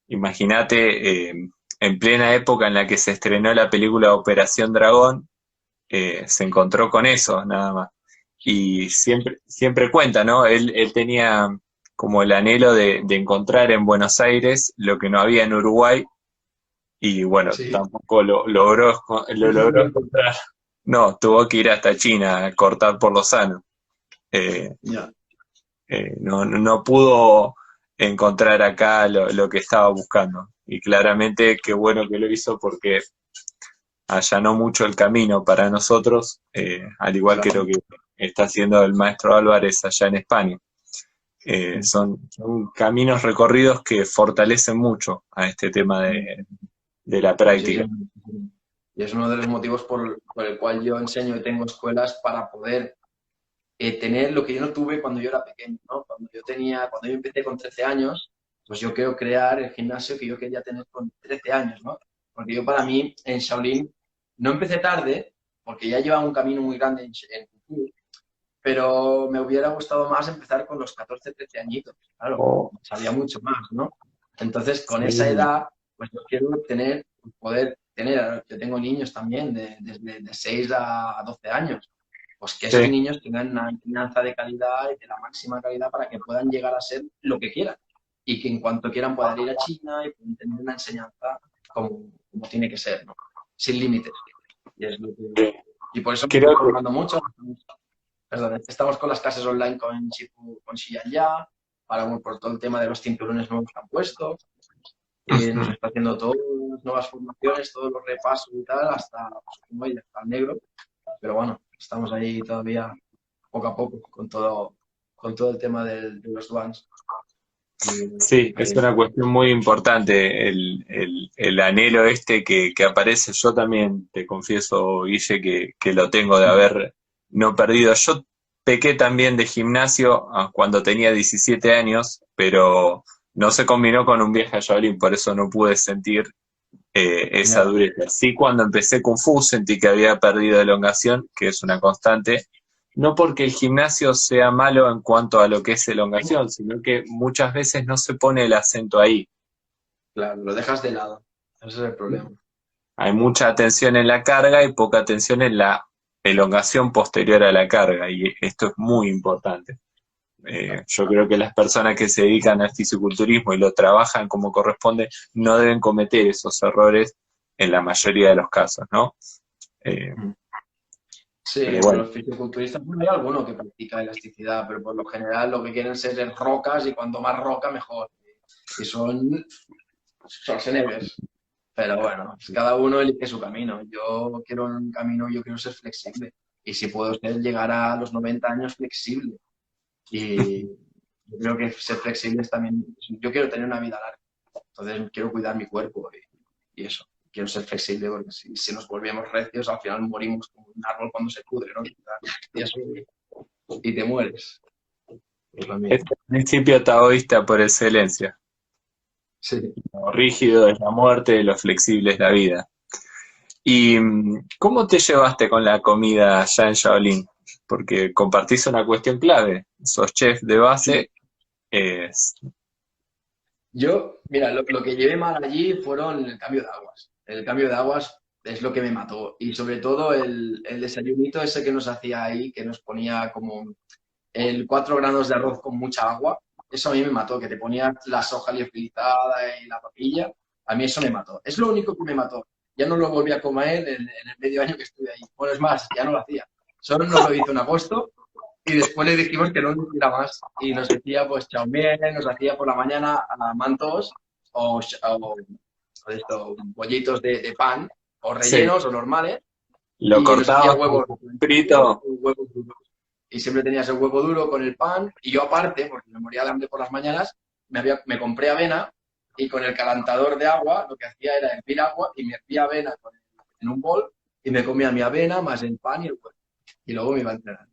Imagínate, en plena época en la que se estrenó la película Operación Dragón, se encontró con eso, nada más. Y siempre cuenta, ¿no? Él tenía como el anhelo de encontrar en Buenos Aires lo que no había en Uruguay, y bueno, Sí. tampoco lo logró encontrar. No, tuvo que ir hasta China a cortar por lo sano. Eh, Ya. no pudo encontrar acá lo que estaba buscando. Y claramente qué bueno que lo hizo porque allanó mucho el camino para nosotros, al igual que lo Claro. que está haciendo el maestro Álvarez allá en España. Son caminos recorridos que fortalecen mucho a este tema de la práctica. Muchísimo. Y es uno de los motivos por el cual yo enseño y tengo escuelas para poder tener lo que yo no tuve cuando yo era pequeño, ¿no? Cuando yo empecé con 13 años, pues yo quiero crear el gimnasio que yo quería tener con 13 años, ¿no? Porque yo para mí en Shaolin no empecé tarde, porque ya llevaba un camino muy grande en Kung Fu, pero me hubiera gustado más empezar con los 14 13 añitos, claro, Oh, sabía mucho más, ¿no? Entonces, con esa sí, edad, pues yo quiero poder tener, yo tengo niños también desde de 6 a 12 años, pues que esos sí, niños tengan una enseñanza de calidad y de la máxima calidad para que puedan llegar a ser lo que quieran y que en cuanto quieran puedan ir a China y puedan tener una enseñanza como tiene que ser, ¿no? Sin límites. Y, es lo que, sí. y por eso me estoy Creo que formando mucho. Perdón, estamos con las clases online con Shifu, con Xian Ya, para, bueno, por todo el tema de los cinturones nuevos que han puesto. Y nos está haciendo todas las nuevas formaciones, todos los repasos y tal, hasta, pues, como ella, hasta el negro. Pero bueno, estamos ahí todavía poco a poco con todo el tema de los duans. Y sí, es ahí una está. cuestión muy importante el anhelo este que aparece. Yo también te confieso, Guille, que lo tengo de haber no perdido. Yo pequé también de gimnasio cuando tenía 17 años, pero no se combinó con un viaje a Shaolin, por eso no pude sentir esa Ya, dureza. Sí, cuando empecé Kung Fu sentí que había perdido elongación, que es una constante, no porque el gimnasio sea malo en cuanto a lo que es elongación, sino que muchas veces no se pone el acento ahí. claro, lo dejas de lado. Ese es el problema. Hay mucha atención en la carga y poca atención en la elongación posterior a la carga, y esto es muy importante. Yo creo que las personas que se dedican al fisiculturismo y lo trabajan como corresponde no deben cometer esos errores en la mayoría de los casos, ¿no? Eh, Sí, pero pero bueno, los fisiculturistas, bueno, hay alguno que practica elasticidad, pero por lo general lo que quieren ser es rocas y cuanto más roca, mejor. Y son Schwarzeneggers. Pero bueno, pues cada uno elige su camino. Yo quiero un camino, yo quiero ser flexible. Y si puedo ser, llegar a los 90 años flexible. Y yo creo que ser flexible es también. Yo quiero tener una vida larga. Entonces quiero cuidar mi cuerpo y eso. Quiero ser flexible porque si nos volvemos recios, al final morimos como un árbol cuando se pudre, ¿no? Y eso, y te mueres. Es lo es mismo. el principio taoísta por excelencia. Sí. Lo rígido es la muerte, lo flexible es la vida. ¿Y cómo te llevaste con la comida allá en Shaolin? Porque compartís una cuestión clave. Sos chef de base. es- Yo, mira, lo que llevé mal allí fueron el cambio de aguas. El cambio de aguas es lo que me mató. Y sobre todo el desayunito ese que nos hacía ahí, que nos ponía como el 4 granos de arroz con mucha agua. Eso a mí me mató, que te ponía la soja liofilizada y la papilla. A mí eso me mató. Es lo único que me mató. Ya no lo volví a comer en el medio año que estuve ahí. Bueno, es más, ya no lo hacía. Solo nos lo hizo en agosto y después le dijimos que no nos diera más. Y nos decía, pues, chaumien, nos hacía por la mañana mantos o esto, bollitos de pan, o sí, rellenos o normales, lo y nos hacía cortabas con huevos, frito. huevos duros. Y siempre tenías el huevo duro con el pan, y yo aparte, porque me moría de hambre por las mañanas, me compré avena, y con el calentador de agua, lo que hacía era hervir agua, y me hervía avena en un bol, y me comía mi avena más el pan y el huevo. Y luego me iba a entrenar.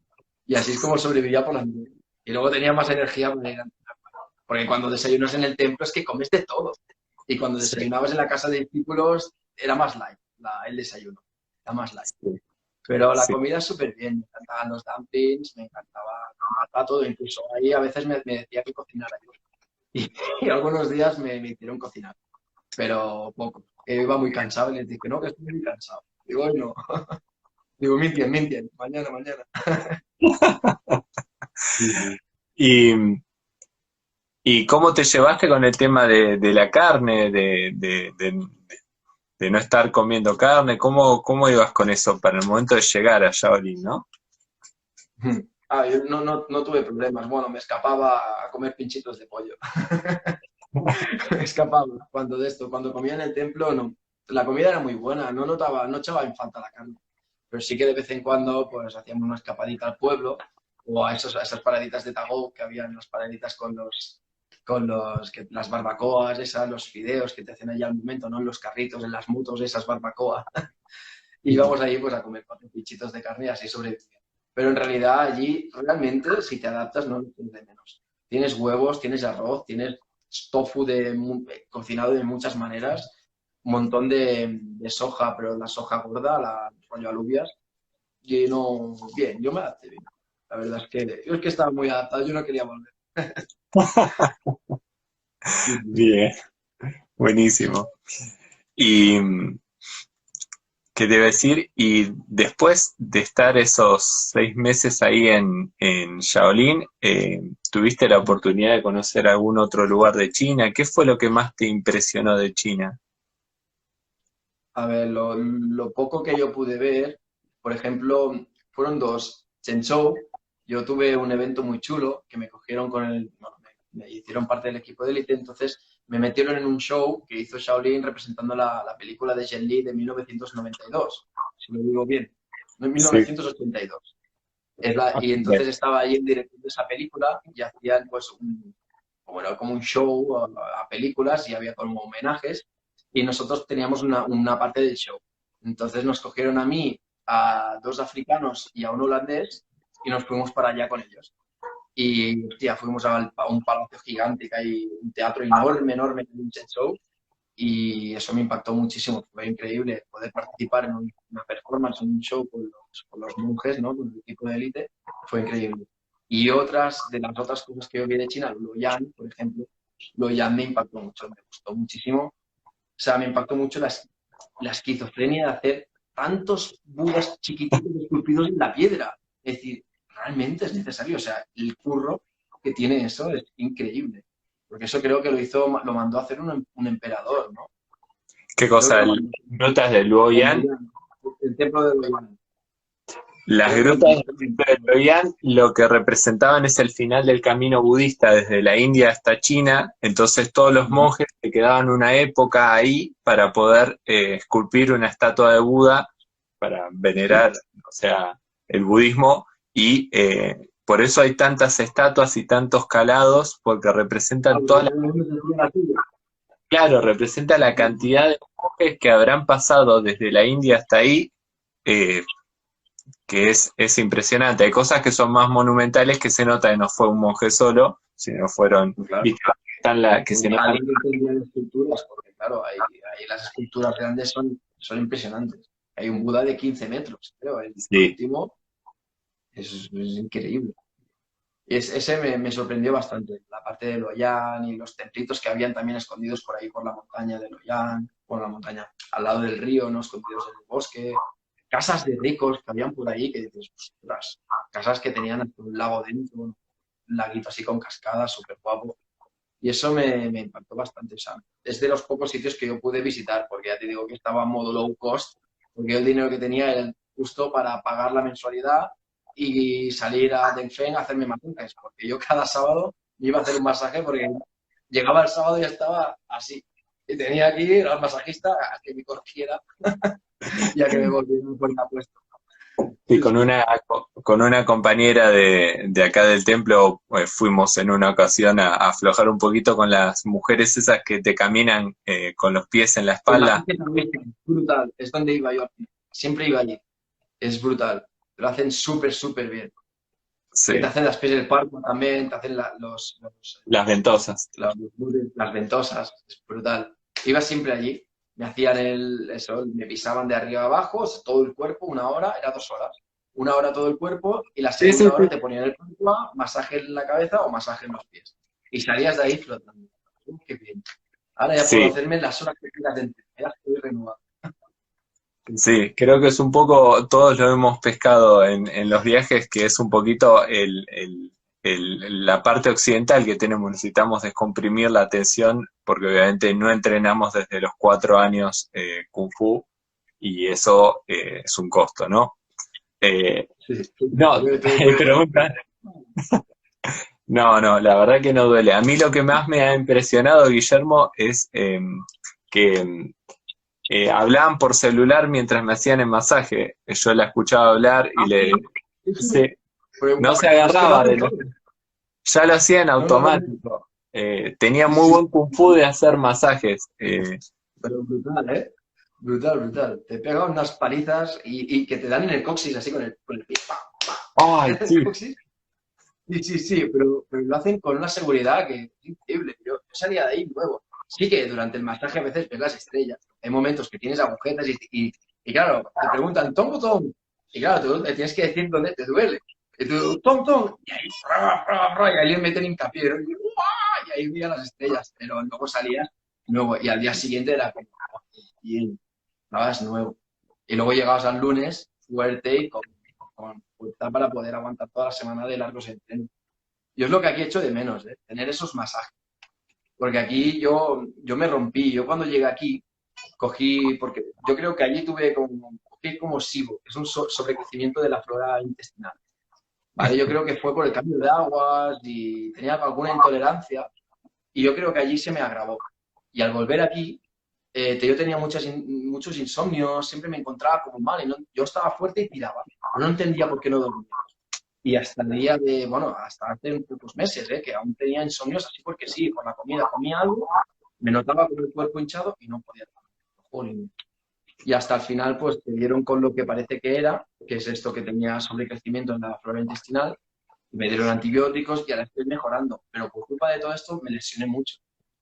Y así es como sobrevivía por las mañanas. Y luego tenía más energía para ir a entrenar. Porque cuando desayunas en el templo es que comes de todo. Y cuando Sí, desayunabas en la casa de discípulos era más light, el desayuno. Era más light. sí, Pero la sí. comida es súper bien. Me encantaban los dumplings, me encantaba todo. Incluso ahí a veces me decía que cocinara yo. y algunos días me hicieron cocinar, pero poco. Iba muy cansado y les dije, no, que estoy muy cansado. Digo, hoy no. Digo, mintien, mañana, mañana. Sí, sí. ¿Y, y cómo te llevaste con el tema de la carne, de no estar comiendo carne? ¿Cómo ibas con eso para el momento de llegar a Shaolin, no? Yo no tuve problemas. Bueno, me escapaba a comer pinchitos de pollo. Me escapaba cuando comía en el templo, no. La comida era muy buena, no echaba en falta la carne. Pero sí que de vez en cuando pues hacíamos una escapadita al pueblo o a esas paraditas de Tagó que habían las paraditas las barbacoas, esas, los fideos que te hacen allá al momento, ¿no? En los carritos, en las motos, esas barbacoas. Y íbamos allí pues a comer cuatro pinchitos de carne y así sobrevivir. Pero en realidad allí, realmente, si te adaptas, no lo tienes de menos. Tienes huevos, tienes arroz, tienes tofu cocinado de muchas maneras, un montón de soja, pero la soja gorda, la rollo alubias, y no, bien, yo me adapté bien. La verdad es que yo es que estaba muy adaptado, yo no quería volver. Sí, sí. Bien, buenísimo. Y qué debe decir, y después de estar esos 6 meses ahí en Shaolin, ¿tuviste la oportunidad de conocer algún otro lugar de China? ¿Qué fue lo que más te impresionó de China? A ver, lo poco que yo pude ver, por ejemplo, fueron dos. Chenzhou, yo tuve un evento muy chulo que me cogieron bueno, me hicieron parte del equipo de élite, entonces me metieron en un show que hizo Shaolin representando la película de Jet Li de 1992, si lo digo bien, no, en Sí, 1982. Y bien. entonces estaba ahí en dirección de esa película y hacían pues bueno, como un show a películas y había como homenajes y nosotros teníamos una parte del show. Entonces nos cogieron a mí, a dos africanos y a un holandés y nos fuimos para allá con ellos. Y hostia, fuimos a un palacio gigante que hay un teatro enorme, enorme, un show y eso me impactó muchísimo. Fue increíble poder participar en una performance, en un show con los monjes, ¿no? Con el equipo de élite. Fue increíble. Y de las otras cosas que yo vi de China, Luoyang, por ejemplo, Luoyang me impactó mucho, me gustó muchísimo. O sea, me impactó mucho la esquizofrenia de hacer tantos budas chiquititos esculpidos en la piedra. Es decir, realmente es necesario. O sea, el curro que tiene eso es increíble. Porque eso creo que lo mandó a hacer un emperador, ¿no? ¿Qué Creo que cosa? lo Las mandó grutas de a Luoyang. Luoyang, el templo de Luoyang. Las Creo que lo grutas mandó a de Luoyang lo que representaban es el final del camino budista desde la India hasta China. Entonces todos los monjes se quedaban una época ahí para poder esculpir una estatua de Buda para venerar, o sea, el budismo. Y por eso hay tantas estatuas y tantos calados, porque representan toda la, claro, representa la cantidad de monjes que habrán pasado desde la India hasta ahí, eh, que es impresionante. Hay cosas que son más monumentales que se nota que no fue un monje solo, sino fueron, Claro. viste, están que se notan. Alguien que tendría esculturas, porque claro, ahí las esculturas grandes son impresionantes. Hay un Buda de 15 metros, creo, el Sí, último es increíble. Ese me sorprendió bastante, la parte de Loyang y los templitos que habían también escondidos por ahí por la montaña de Loyang, por la montaña al lado del río, ¿no? Escondidos en el bosque, casas de ricos que habían por ahí que dices, ostras, casas que tenían hasta un lago dentro, un laguito así con cascadas, súper guapo. Y eso me impactó bastante. O sea, es de los pocos sitios que yo pude visitar, porque ya te digo que estaba en modo low cost, porque yo el dinero que tenía era justo para pagar la mensualidad y salir a Dengfeng a hacerme masajes, porque yo cada sábado me iba a hacer un masaje porque llegaba el sábado y estaba así. Y tenía que ir al masajista a que me corrigiera y a que me volviera por la puesta. sí, Sí, sí. con una compañera de acá del templo fuimos en una ocasión a aflojar un poquito con las mujeres esas que te caminan con los pies en la El espalda. masaje también es brutal, es donde iba yo. Siempre iba allí. Es brutal. Lo hacen súper, súper bien. Que te Sí, hacen las pies del parto también, te hacen las ventosas. las ventosas. Es brutal. Iba siempre allí. Me hacían eso, me pisaban de arriba a abajo, o sea, todo el cuerpo, una hora, era 2 horas. Una hora todo el cuerpo y la Sí, sí, segunda sí. hora te ponían el cuerpo, masaje en la cabeza o masaje en los pies. y salías de ahí flotando. Qué bien. Ahora ya puedo Sí, hacerme las horas que quieras de entreno, ya estoy renovado. sí, creo que es un poco, todos lo hemos pescado en los viajes, que es un poquito la parte occidental que tenemos, necesitamos descomprimir la atención, porque obviamente no entrenamos desde los 4 años Kung Fu, y eso es un costo, ¿no? Eh, Sí, no, duele bastante. pregunta. No, no, la verdad que no duele. A mí lo que más me ha impresionado, Guillermo, es que hablaban por celular mientras me hacían el masaje. Yo la escuchaba hablar y Ah, sí, sí, sí. se- Pero no igual, se es que lo agarraba hacen de los... todos. Ya lo hacía en No, no, no. automático. Tenía Sí, muy sí, buen kung fu de hacer masajes. pero brutal, ¿eh? Brutal, brutal. Te pegan unas palizas y que te dan en el coxis, así con el pie. ¡Pam! ¡Ay, El sí! coxis. Sí, sí, sí, pero lo hacen con una seguridad que es increíble. Yo salía de ahí nuevo. Sí que durante el masaje a veces ves las estrellas. Hay momentos que tienes agujetas y claro, te preguntan, ¿tom o tom? Y claro, tú le tienes que decir dónde te duele. Y tú, tom, tom. Y ahí, y ahí le meten hincapié. ¿No? Y ahí veía las estrellas. Pero luego salías nuevo. Y al día siguiente era como, bien, estabas nuevo. Y luego llegabas al lunes fuerte y con fuerza para poder aguantar toda la semana de largos entrenos. Yo es lo que aquí echo de menos, ¿eh? Tener esos masajes. Porque aquí yo me rompí. Yo cuando llegué aquí, cogí, porque yo creo que allí cogí como SIBO, que es un sobrecrecimiento de la flora intestinal. ¿Vale? Yo creo que fue por el cambio de aguas y tenía alguna intolerancia y yo creo que allí se me agravó. Y al volver aquí, yo tenía muchos insomnios, siempre me encontraba como mal y yo estaba fuerte y tiraba. No entendía por qué no dormía. Y hasta el día de, bueno, hasta hace pocos meses, que aún tenía insomnios así porque sí, por la comida. Comía algo, me notaba con el cuerpo hinchado y no podía dormir. Y hasta el final, pues, te dieron con lo que parece que era, que es esto que tenía sobrecrecimiento en la flora intestinal, me dieron antibióticos y ahora estoy mejorando. Pero por culpa de todo esto me lesioné mucho.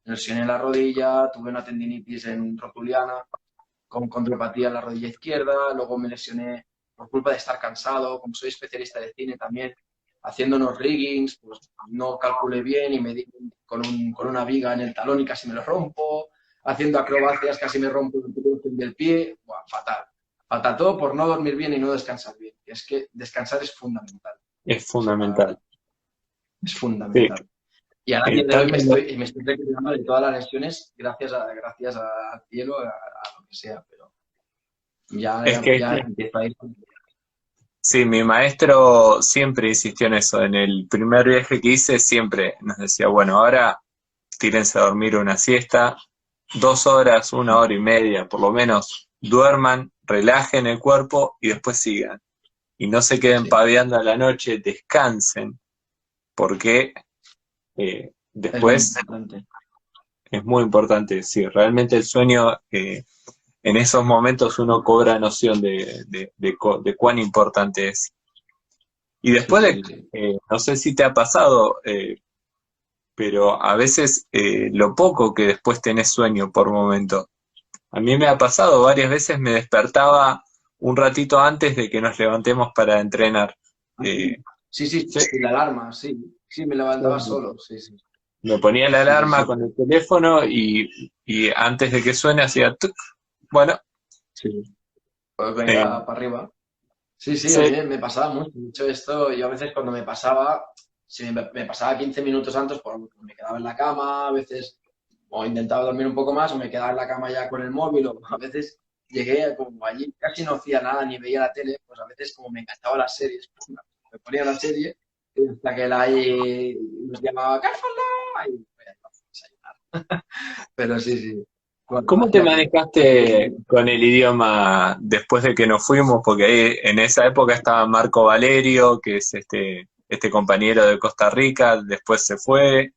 Me lesioné la rodilla, tuve una tendinitis en rotuliana, con condropatía en la rodilla izquierda, luego me lesioné por culpa de estar cansado, como soy especialista de cine también, haciendo unos riggings, pues no calculé bien y me di con una viga en el talón y casi me lo rompo, haciendo acrobacias casi me rompo el glúteo del pie, buah, fatal. Fatal todo por no dormir bien y no descansar bien. Es que descansar es fundamental. Es O sea, fundamental. es Sí. fundamental. Y a día de hoy Tanto me estoy recuperando de todas las lesiones gracias al cielo, a lo que sea, pero es que ya empieza a ir. sí, mi maestro siempre insistió en eso. En el primer viaje que hice, siempre nos decía, bueno, ahora tírense a dormir una siesta, 2 horas, 1 hora y media, por lo menos, duerman, relajen el cuerpo y después sigan. Y no se queden Sí, paviando a la noche, descansen, porque es muy después importante. es muy importante. Sí, realmente el sueño, en esos momentos uno cobra noción de cuán importante es. Y Sí, después sí, sí. no sé si te ha pasado, pero a veces lo poco que después tenés sueño por momento. A mí me ha pasado varias veces, me despertaba un ratito antes de que nos levantemos para entrenar. Ah, Eh, sí, sí, sí, sí, sí, la alarma, sí. Sí, me levantaba solo, sí, sí. me ponía la Sí, sí, alarma sí. con el teléfono y antes de que suene hacía tuc. Bueno, Sí. Pues eh, venga, para arriba. Sí, sí, a mí sí, me pasaba mucho. De hecho, esto, yo a veces cuando me pasaba, si me pasaba 15 minutos antes, pues me quedaba en la cama, a veces, o intentaba dormir un poco más, o me quedaba en la cama ya con el móvil, o a veces llegué como allí, casi no hacía nada, ni veía la tele, pues a veces como me encantaban las series, pues, me ponía la serie, y hasta que la nos llamaba, ¡Cárfala! Y pues, a desayunar. Pero sí, sí. Bueno, ¿cómo te hacía que manejaste con el idioma después de que nos fuimos? Porque ahí, en esa época estaba Marco Valerio, que es este compañero de Costa Rica, después se fue.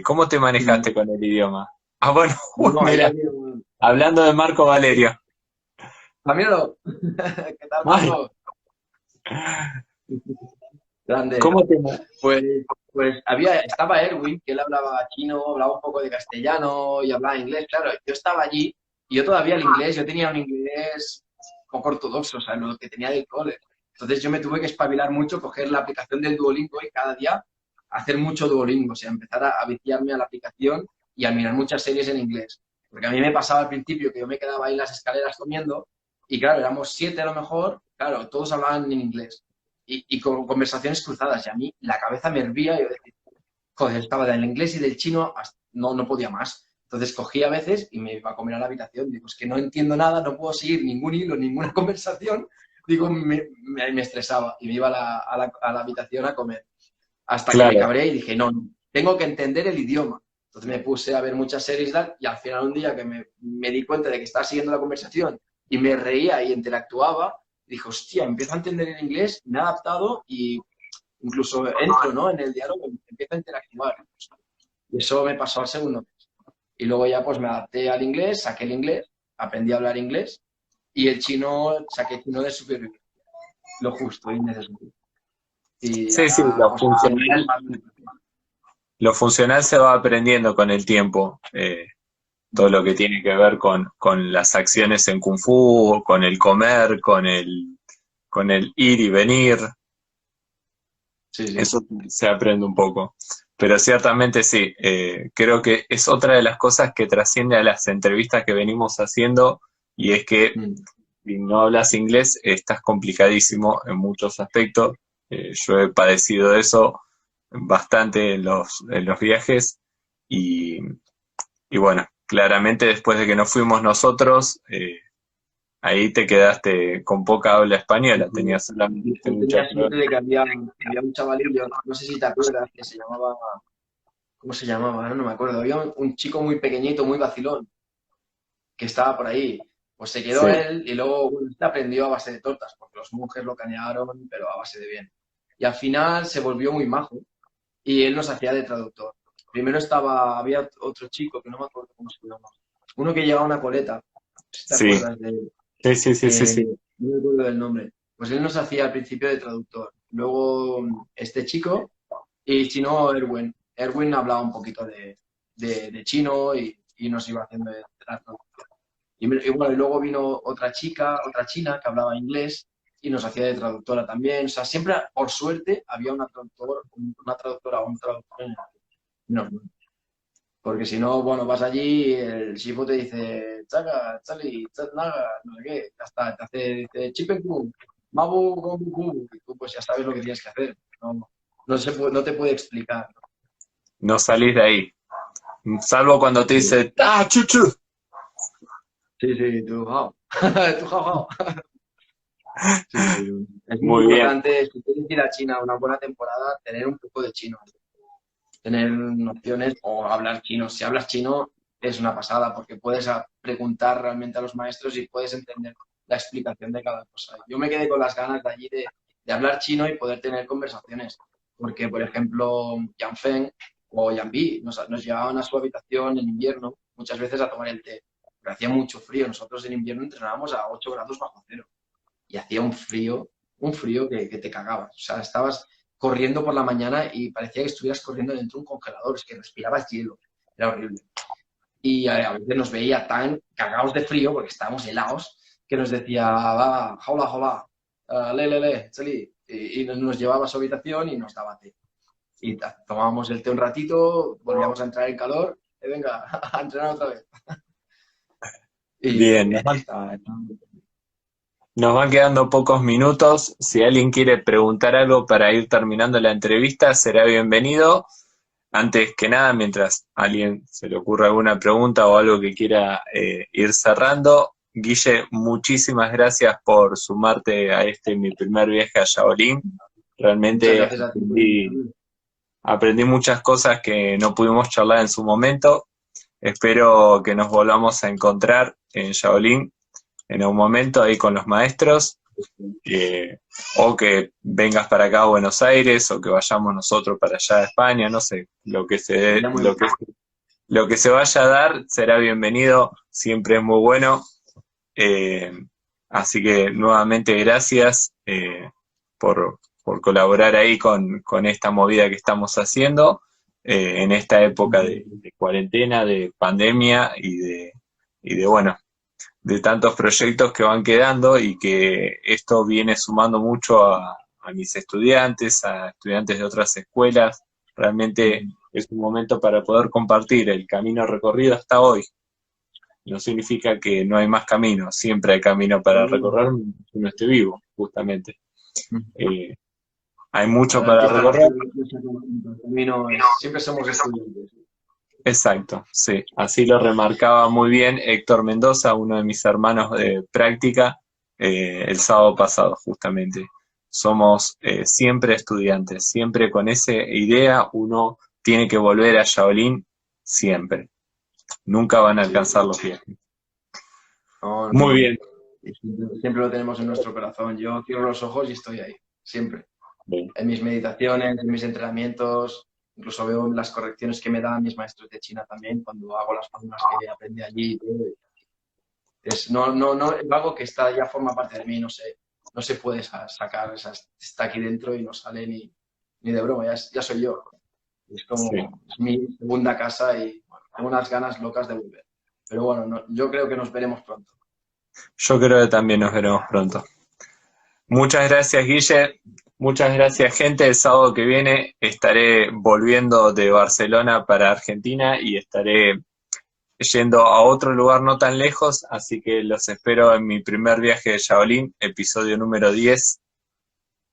¿Cómo te manejaste con el idioma? Ah, bueno, no, ahí mira, había hablando de Marco Valerio. Ah, míralo. ¿Qué tal, Ay, Marco? Grande. ¿cómo te... Pues, estaba Erwin, que él hablaba chino, hablaba un poco de castellano y hablaba inglés. Claro, yo estaba allí y yo todavía el inglés, yo tenía un inglés un poco ortodoxo, o sea, lo que tenía del cole. Entonces yo me tuve que espabilar mucho, coger la aplicación del Duolingo y cada día hacer mucho Duolingo, o sea, empezar a viciarme a la aplicación y a mirar muchas series en inglés. Porque a mí me pasaba al principio que yo me quedaba ahí en las escaleras comiendo y claro, éramos 7 a lo mejor, claro, todos hablaban en inglés y con conversaciones cruzadas y a mí la cabeza me hervía y yo decía, joder, estaba del inglés y del chino, no podía más. Entonces cogía a veces y me iba a comer a la habitación. Digo, es que no entiendo nada, no puedo seguir ningún hilo, ninguna conversación. Digo, me estresaba y me iba a la habitación a comer. Hasta que me Claro, cabré y dije, no, tengo que entender el idioma. Entonces me puse a ver muchas series y al final un día que me di cuenta de que estaba siguiendo la conversación y me reía y interactuaba, dije, hostia, empiezo a entender el inglés, me he adaptado y incluso entro, ¿no? En el diálogo, empiezo a interactuar. Y eso me pasó al segundo mes. Y luego ya pues me adapté al inglés, saqué el inglés, aprendí a hablar inglés y el chino, saqué chino de supervivencia, lo justo y necesario. Y sí, sí, ya pues de manera más. lo funcional se va aprendiendo con el tiempo. Todo lo que tiene que ver con las acciones en Kung Fu, con el comer, con el ir y venir, Sí, sí. eso se aprende un poco. Pero ciertamente sí, creo que es otra de las cosas que trasciende a las entrevistas que venimos haciendo, y es que Mm. si no hablas inglés estás complicadísimo en muchos aspectos. Yo he padecido eso bastante en los viajes, y, y bueno, claramente después de que nos fuimos nosotros, ahí te quedaste con poca habla española, tenías solamente Yo muchas tenía pruebas. suerte de que había un chavalillo, no sé si te acuerdas, que se llamaba, ¿cómo se llamaba? Ahora no me acuerdo. Había un chico muy pequeñito, muy vacilón, que estaba por ahí. Pues se quedó Sí, él y luego bueno, este aprendió a base de tortas, porque los monjes lo canearon, pero a base de bien. Y al final se volvió muy majo y él nos hacía de traductor. Primero había otro chico que no me acuerdo cómo se llama, uno que llevaba una coleta, no sé si te sí, acuerdas de él, sí, sí, sí, sí, sí. no me acuerdo del nombre. Pues él nos hacía al principio de traductor. Luego este chico y si no, Erwin. Erwin hablaba un poquito de chino y nos iba haciendo de la traducción. Y bueno, y luego vino otra chica, otra china que hablaba inglés y nos hacía de traductora también. O sea, siempre, por suerte, había una traductora o un traductor en el no, porque si no, bueno, vas allí y el shifu te dice, chaga, chali, naga, no sé qué, hasta te hace, dice, chipenkun, mabu, gomu, y tú pues ya sabes lo que tienes que hacer. No te puede explicar. No salís de ahí. Salvo cuando te Sí, dice, ¡ah, chuchu! sí, sí, tú, jao. Tú, jao, jao. Sí, sí. Es muy Muy bien. importante, si quieres ir a China una buena temporada, tener un poco de chino, tener nociones o hablar chino. Si hablas chino es una pasada porque puedes preguntar realmente a los maestros y puedes entender la explicación de cada cosa. Yo me quedé con las ganas de allí de hablar chino y poder tener conversaciones, porque por ejemplo Yang Feng o Yang Bi nos llevaban a su habitación en invierno muchas veces a tomar el té, pero hacía mucho frío. Nosotros en invierno entrenábamos a 8 grados bajo cero y hacía un frío que te cagabas. O sea, estabas corriendo por la mañana y parecía que estuvieras corriendo dentro de un congelador, es que respirabas hielo, era horrible. Y a veces nos veía tan cagados de frío, porque estábamos helados, que nos decía, va, jaula, jaula, chali, y nos llevaba a su habitación y nos daba té. Y tomábamos el té un ratito, volvíamos a entrar en calor, y venga, a entrenar otra vez. Bien, Y está. nos van quedando pocos minutos. Si alguien quiere preguntar algo para ir terminando la entrevista, será bienvenido. Antes que nada, mientras a alguien se le ocurra alguna pregunta o algo que quiera ir cerrando, Guille, muchísimas gracias por sumarte a mi primer viaje a Shaolin. Muchas Realmente gracias a ti por invitarme. aprendí muchas cosas que no pudimos charlar en su momento. Espero que nos volvamos a encontrar en Shaolin en algún momento ahí con los maestros, eh, o que vengas para acá a Buenos Aires, o que vayamos nosotros para allá a España, no sé, lo que se, Sería muy lo bien. que, lo que se vaya a dar será bienvenido, siempre es muy bueno. Eh, Así que nuevamente gracias por colaborar ahí con esta movida que estamos haciendo en esta época de cuarentena, de pandemia y de bueno, de tantos proyectos que van quedando, y que esto viene sumando mucho a mis estudiantes, a estudiantes de otras escuelas. Realmente es un momento para poder compartir el camino recorrido hasta hoy. No significa que no hay más camino, siempre hay camino para recorrer mientras uno esté vivo, justamente. Hay mucho para recorrer. Siempre somos estudiantes. Exacto, sí. Así lo remarcaba muy bien Héctor Mendoza, uno de mis hermanos de práctica, el sábado pasado, justamente. Somos siempre estudiantes, siempre con esa idea uno tiene que volver a Shaolin siempre. Nunca van a alcanzar los viajes. No, Muy bien. Siempre lo tenemos en nuestro corazón. Yo cierro los ojos y estoy ahí, siempre. Bien. En mis meditaciones, en mis entrenamientos, incluso veo las correcciones que me dan mis maestros de China también cuando hago las formas que aprendí allí. Es algo que ya forma parte de mí, no se puede sacar, está aquí dentro y no sale ni de broma, ya soy yo. Es como, Sí. es mi segunda casa y bueno, tengo unas ganas locas de volver. Pero bueno, yo creo que nos veremos pronto. Yo creo que también nos veremos pronto. Muchas gracias, Guille. Muchas gracias, gente. El sábado que viene estaré volviendo de Barcelona para Argentina y estaré yendo a otro lugar no tan lejos, así que los espero en mi primer viaje de Shaolin, episodio número 10,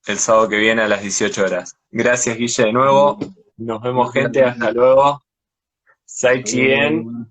el sábado que viene a las 18 horas. Gracias, Guille, de nuevo. Nos vemos, gente. Hasta luego. Sai Chien.